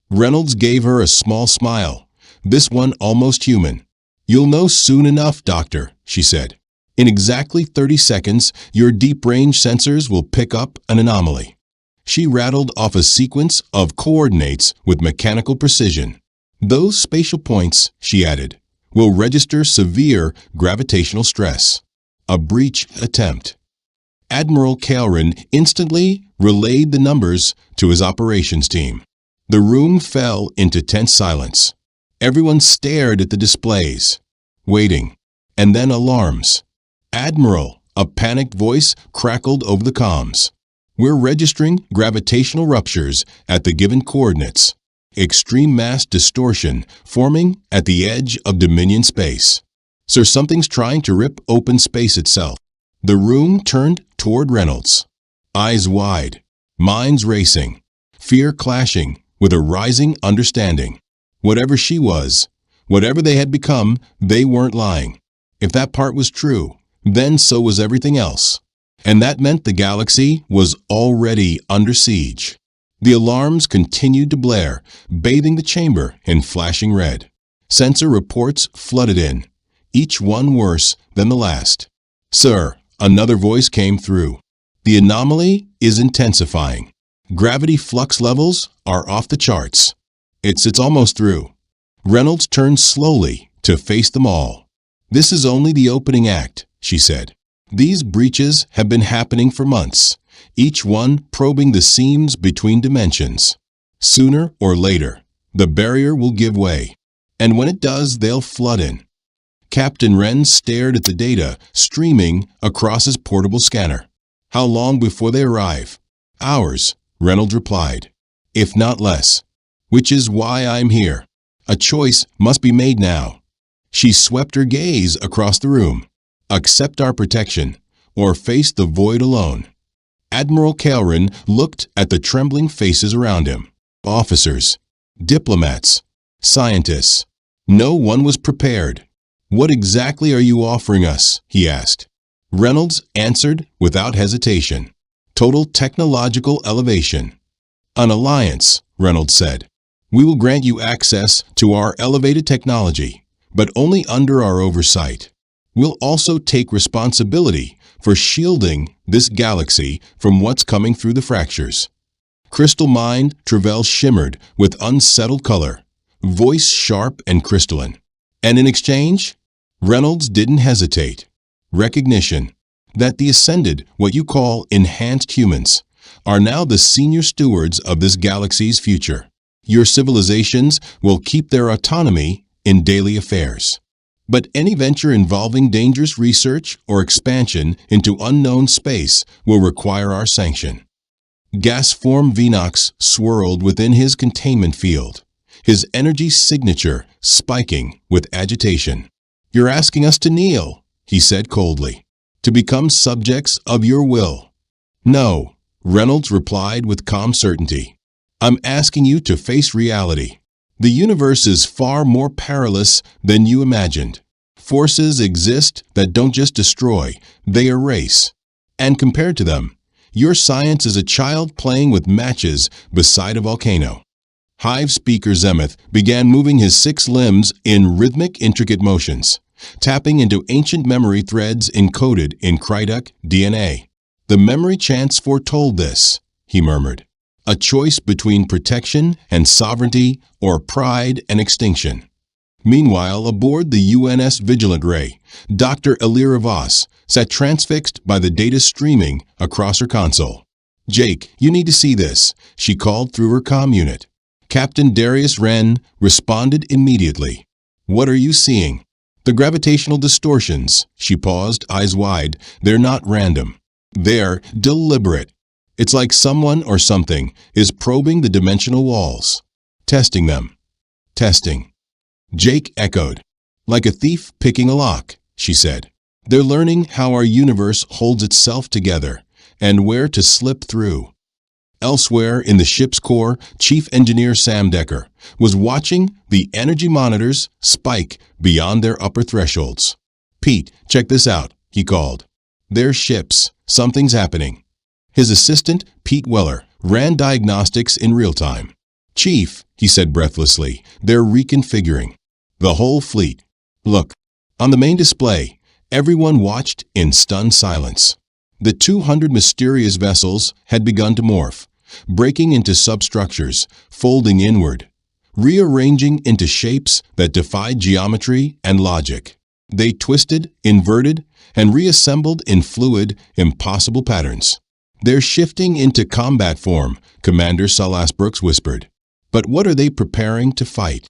Reynolds gave her a small smile, this one almost human. You'll know soon enough, Doctor, she said. In exactly 30 seconds, your deep-range sensors will pick up an anomaly. She rattled off a sequence of coordinates with mechanical precision. Those spatial points, she added, will register severe gravitational stress. A breach attempt. Admiral Kelrin instantly relayed the numbers to his operations team. The room fell into tense silence. Everyone stared at the displays, waiting, and then alarms. Admiral, a panicked voice crackled over the comms. We're registering gravitational ruptures at the given coordinates. Extreme mass distortion forming at the edge of Dominion space. Sir, something's trying to rip open space itself. The room turned toward Reynolds. Eyes wide, minds racing, fear clashing with a rising understanding. Whatever she was, whatever they had become, they weren't lying. If that part was true, then so was everything else. And that meant the galaxy was already under siege. The alarms continued to blare, bathing the chamber in flashing red. Sensor reports flooded in, each one worse than the last. Sir, another voice came through. The anomaly is intensifying. Gravity flux levels are off the charts. It's almost through. Reynolds turned slowly to face them all. This is only the opening act, she said. These breaches have been happening for months, each one probing the seams between dimensions. Sooner or later, the barrier will give way, and when it does, they'll flood in. Captain Wren stared at the data streaming across his portable scanner. How long before they arrive? Hours, Reynolds replied, if not less. Which is why I'm here. A choice must be made now. She swept her gaze across the room. Accept our protection, or face the void alone. Admiral Kaelrin looked at the trembling faces around him. Officers, diplomats, scientists. No one was prepared. What exactly are you offering us? He asked. Reynolds answered without hesitation. Total technological elevation. An alliance, Reynolds said. We will grant you access to our elevated technology, but only under our oversight. We'll also take responsibility for shielding this galaxy from what's coming through the fractures. Crystal Mind Travell shimmered with unsettled color, voice sharp and crystalline. And in exchange, Reynolds didn't hesitate. Recognition that the ascended, what you call enhanced humans, are now the senior stewards of this galaxy's future. Your civilizations will keep their autonomy in daily affairs. But any venture involving dangerous research or expansion into unknown space will require our sanction. Gas-form Venox swirled within his containment field, his energy signature spiking with agitation. You're asking us to kneel, he said coldly, to become subjects of your will. No, Reynolds replied with calm certainty. I'm asking you to face reality. The universe is far more perilous than you imagined. Forces exist that don't just destroy, they erase. And compared to them, your science is a child playing with matches beside a volcano. Hive Speaker Zemeth began moving his 6 limbs in rhythmic, intricate motions, tapping into ancient memory threads encoded in Kryduck DNA. The memory chants foretold this, he murmured. A choice between protection and sovereignty or pride and extinction. Meanwhile, aboard the UNS Vigilant Ray, Dr. Elira Voss sat transfixed by the data streaming across her console. Jake, you need to see this, she called through her comm unit. Captain Darius Wren responded immediately. What are you seeing? The gravitational distortions, she paused, eyes wide. They're not random. They're deliberate. It's like someone or something is probing the dimensional walls. Testing them. Testing. Jake echoed. Like a thief picking a lock, she said. They're learning how our universe holds itself together and where to slip through. Elsewhere in the ship's core, Chief Engineer Sam Decker was watching the energy monitors spike beyond their upper thresholds. Pete, check this out, he called. There's ships. Something's happening. His assistant, Pete Weller, ran diagnostics in real time. Chief, he said breathlessly, they're reconfiguring. The whole fleet. Look. On the main display, everyone watched in stunned silence. The 200 mysterious vessels had begun to morph, breaking into substructures, folding inward, rearranging into shapes that defied geometry and logic. They twisted, inverted, and reassembled in fluid, impossible patterns. They're shifting into combat form, Commander Salas Brooks whispered. But what are they preparing to fight?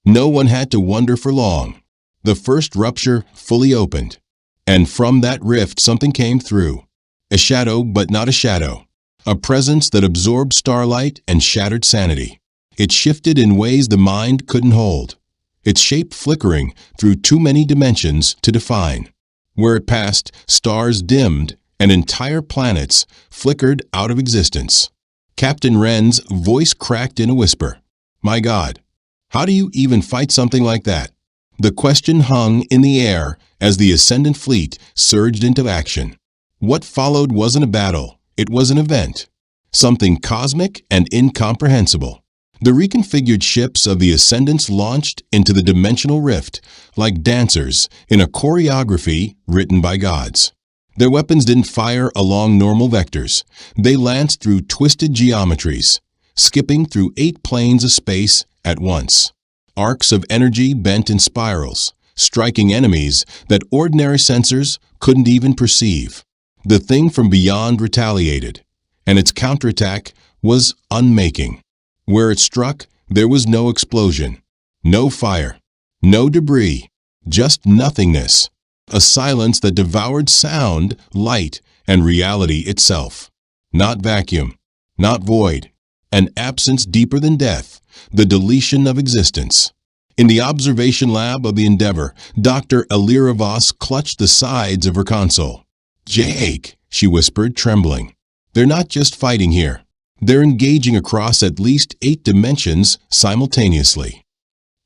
No one had to wonder for long. The first rupture fully opened. And from that rift something came through. A shadow, but not a shadow. A presence that absorbed starlight and shattered sanity. It shifted in ways the mind couldn't hold, its shape flickering through too many dimensions to define. Where it passed, stars dimmed and entire planets flickered out of existence. Captain Wren's voice cracked in a whisper. My God, how do you even fight something like that? The question hung in the air as the Ascendant fleet surged into action. What followed wasn't a battle, it was an event. Something cosmic and incomprehensible. The reconfigured ships of the Ascendants launched into the dimensional rift like dancers in a choreography written by gods. Their weapons didn't fire along normal vectors. They lanced through twisted geometries, skipping through 8 planes of space at once. Arcs of energy bent in spirals, striking enemies that ordinary sensors couldn't even perceive. The thing from beyond retaliated, and its counterattack was unmaking. Where it struck, there was no explosion, no fire, no debris, just nothingness. A silence that devoured sound, light, and reality itself. Not vacuum, not void, an absence deeper than death, the deletion of existence. In the observation lab of the Endeavour, Dr. Alira Voss clutched the sides of her console. Jake, she whispered, trembling. They're not just fighting here. They're engaging across at least 8 dimensions simultaneously.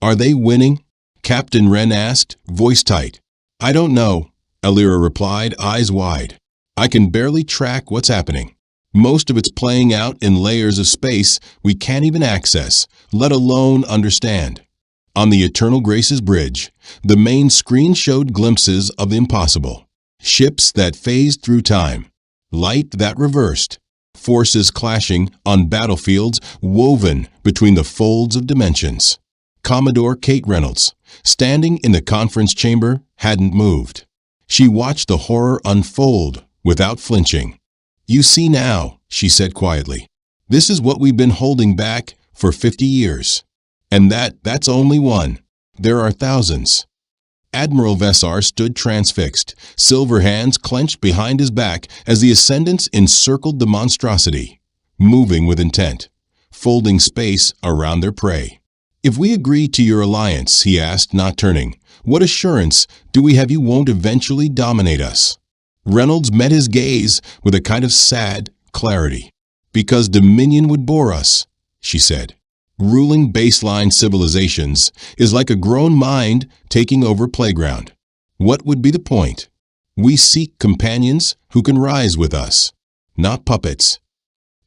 Are they winning? Captain Wren asked, voice tight. I don't know, Alira replied, eyes wide. I can barely track what's happening. Most of it's playing out in layers of space we can't even access, let alone understand. On the Eternal Graces Bridge, the main screen showed glimpses of the impossible. Ships that phased through time, light that reversed, forces clashing on battlefields woven between the folds of dimensions. Commodore Kate Reynolds, standing in the conference chamber, hadn't moved. She watched the horror unfold without flinching. You see now, she said quietly. This is what we've been holding back for 50 years. And that's only one. There are thousands. Admiral Vessar stood transfixed, silver hands clenched behind his back as the Ascendants encircled the monstrosity, moving with intent, folding space around their prey. If we agree to your alliance, he asked, not turning, what assurance do we have you won't eventually dominate us? Reynolds met his gaze with a kind of sad clarity. Because dominion would bore us, she said. Ruling baseline civilizations is like a grown mind taking over playground. What would be the point? We seek companions who can rise with us, not puppets.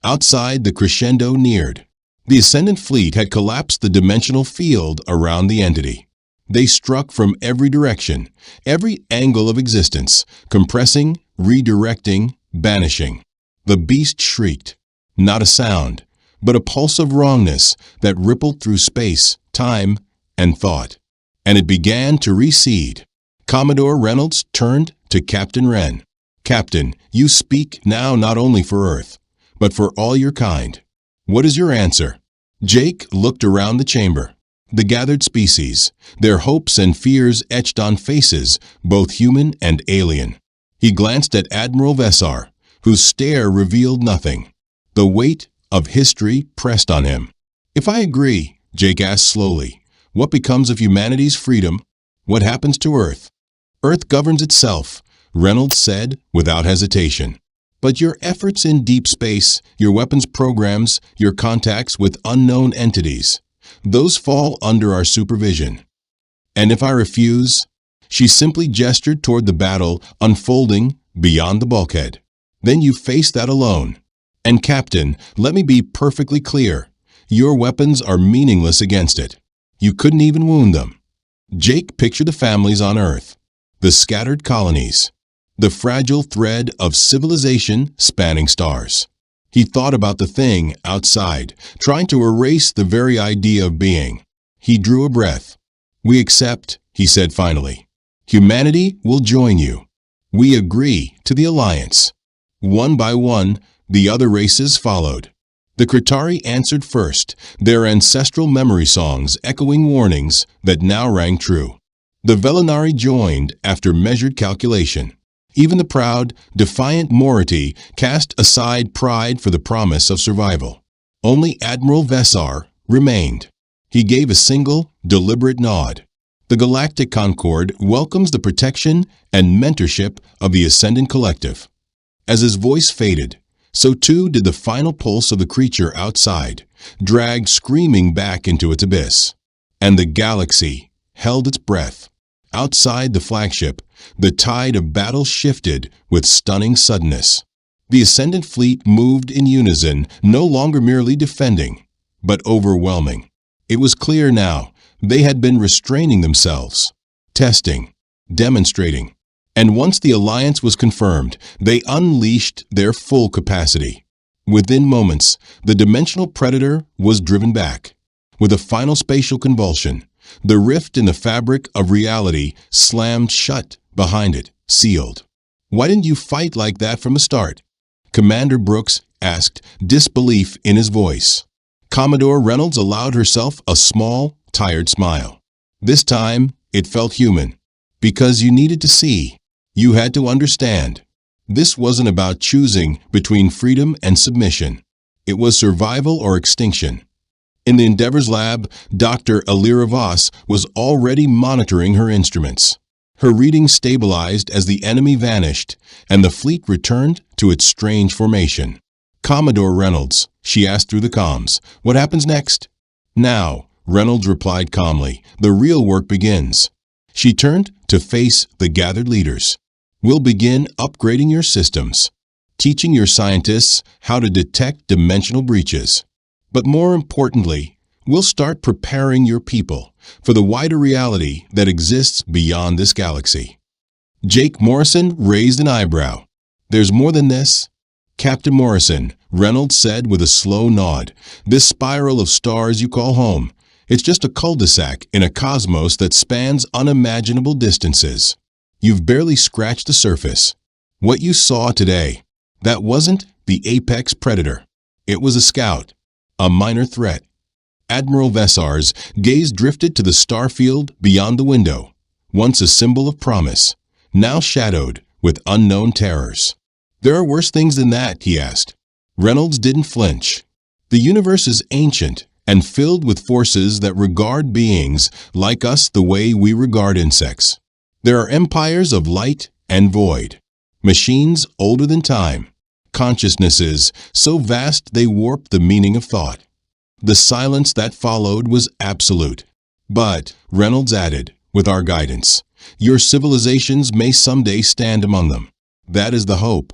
Outside, the crescendo neared. The Ascendant fleet had collapsed the dimensional field around the entity. They struck from every direction, every angle of existence, compressing, redirecting, banishing. The beast shrieked. Not a sound, but a pulse of wrongness that rippled through space, time, and thought. And it began to recede. Commodore Reynolds turned to Captain Wren. Captain, you speak now not only for Earth, but for all your kind. What is your answer? Jake looked around the chamber. The gathered species, their hopes and fears etched on faces, both human and alien. He glanced at Admiral Vessar, whose stare revealed nothing. The weight of history pressed on him. If I agree, Jake asked slowly, what becomes of humanity's freedom? What happens to Earth? Earth governs itself, Reynolds said without hesitation. But your efforts in deep space, your weapons programs, your contacts with unknown entities, those fall under our supervision. And if I refuse? She simply gestured toward the battle unfolding beyond the bulkhead. Then you face that alone. And Captain, let me be perfectly clear. Your weapons are meaningless against it. You couldn't even wound them. Jake pictured the families on Earth, the scattered colonies, the fragile thread of civilization spanning stars. He thought about the thing outside, trying to erase the very idea of being. He drew a breath. We accept, he said finally. Humanity will join you. We agree to the alliance. One by one, the other races followed. The Kritari answered first, their ancestral memory songs echoing warnings that now rang true. The Velinari joined after measured calculation. Even the proud, defiant Mority cast aside pride for the promise of survival. Only Admiral Vesar remained. He gave a single, deliberate nod. The Galactic Concord welcomes the protection and mentorship of the Ascendant Collective. As his voice faded, so too did the final pulse of the creature outside, dragged screaming back into its abyss. And the galaxy held its breath. Outside the flagship, the tide of battle shifted with stunning suddenness. The Ascendant fleet moved in unison, no longer merely defending, but overwhelming. It was clear now they had been restraining themselves, testing, demonstrating, and once the alliance was confirmed, they unleashed their full capacity. Within moments, the dimensional predator was driven back. With a final spatial convulsion, the rift in the fabric of reality slammed shut behind it, sealed. "Why didn't you fight like that from the start?" Commander Brooks asked, disbelief in his voice. Commodore Reynolds allowed herself a small, tired smile. This time, it felt human. Because you needed to see. You had to understand. This wasn't about choosing between freedom and submission. It was survival or extinction. In the Endeavor's lab, Dr. Alira Voss was already monitoring her instruments. Her readings stabilized as the enemy vanished, and the fleet returned to its strange formation. "Commodore Reynolds," she asked through the comms, "what happens next?" "Now," Reynolds replied calmly, "the real work begins." She turned to face the gathered leaders. "We'll begin upgrading your systems, teaching your scientists how to detect dimensional breaches. But more importantly, we'll start preparing your people for the wider reality that exists beyond this galaxy." Jake Morrison raised an eyebrow. "There's more than this?" "Captain Morrison," Reynolds said with a slow nod, "this spiral of stars you call home, it's just a cul-de-sac in a cosmos that spans unimaginable distances. You've barely scratched the surface. What you saw today, that wasn't the apex predator. It was a scout, a minor threat." Admiral Vesar's gaze drifted to the starfield beyond the window, once a symbol of promise, now shadowed with unknown terrors. "There are worse things than that?" he asked. Reynolds didn't flinch. "The universe is ancient and filled with forces that regard beings like us the way we regard insects. There are empires of light and void, machines older than time, consciousnesses so vast they warp the meaning of thought." The silence that followed was absolute. "But," Reynolds added, "with our guidance, your civilizations may someday stand among them. That is the hope."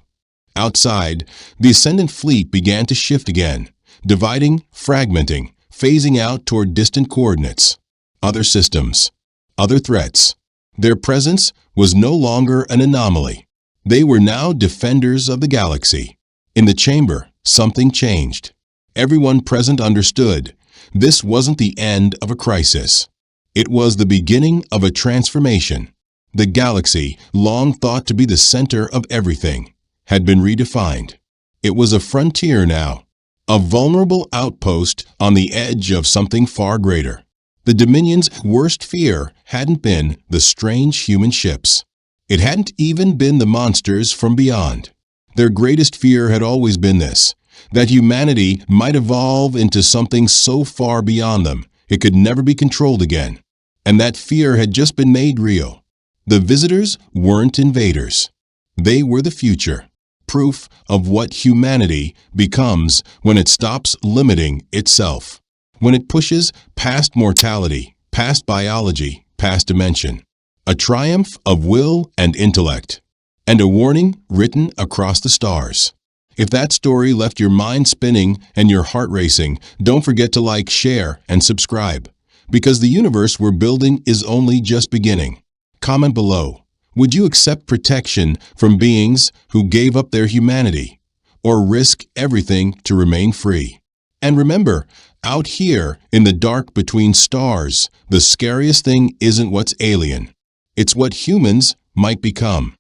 Outside, the Ascendant fleet began to shift again, dividing, fragmenting, phasing out toward distant coordinates. Other systems, other threats. Their presence was no longer an anomaly. They were now defenders of the galaxy. In the chamber, something changed. Everyone present understood this wasn't the end of a crisis. It was the beginning of a transformation. The galaxy, long thought to be the center of everything, had been redefined. It was a frontier now, a vulnerable outpost on the edge of something far greater. The Dominion's worst fear hadn't been the strange human ships. It hadn't even been the monsters from beyond. Their greatest fear had always been this, that humanity might evolve into something so far beyond them it could never be controlled again. And that fear had just been made real. The visitors weren't invaders. They were the future, proof of what humanity becomes when it stops limiting itself, when it pushes past mortality, past biology, past dimension. A triumph of will and intellect, and a warning written across the stars. If that story left your mind spinning and your heart racing, don't forget to like, share, and subscribe, because the universe we're building is only just beginning. Comment below. Would you accept protection from beings who gave up their humanity, or risk everything to remain free? And remember, out here in the dark between stars, the scariest thing isn't what's alien. It's what humans might become.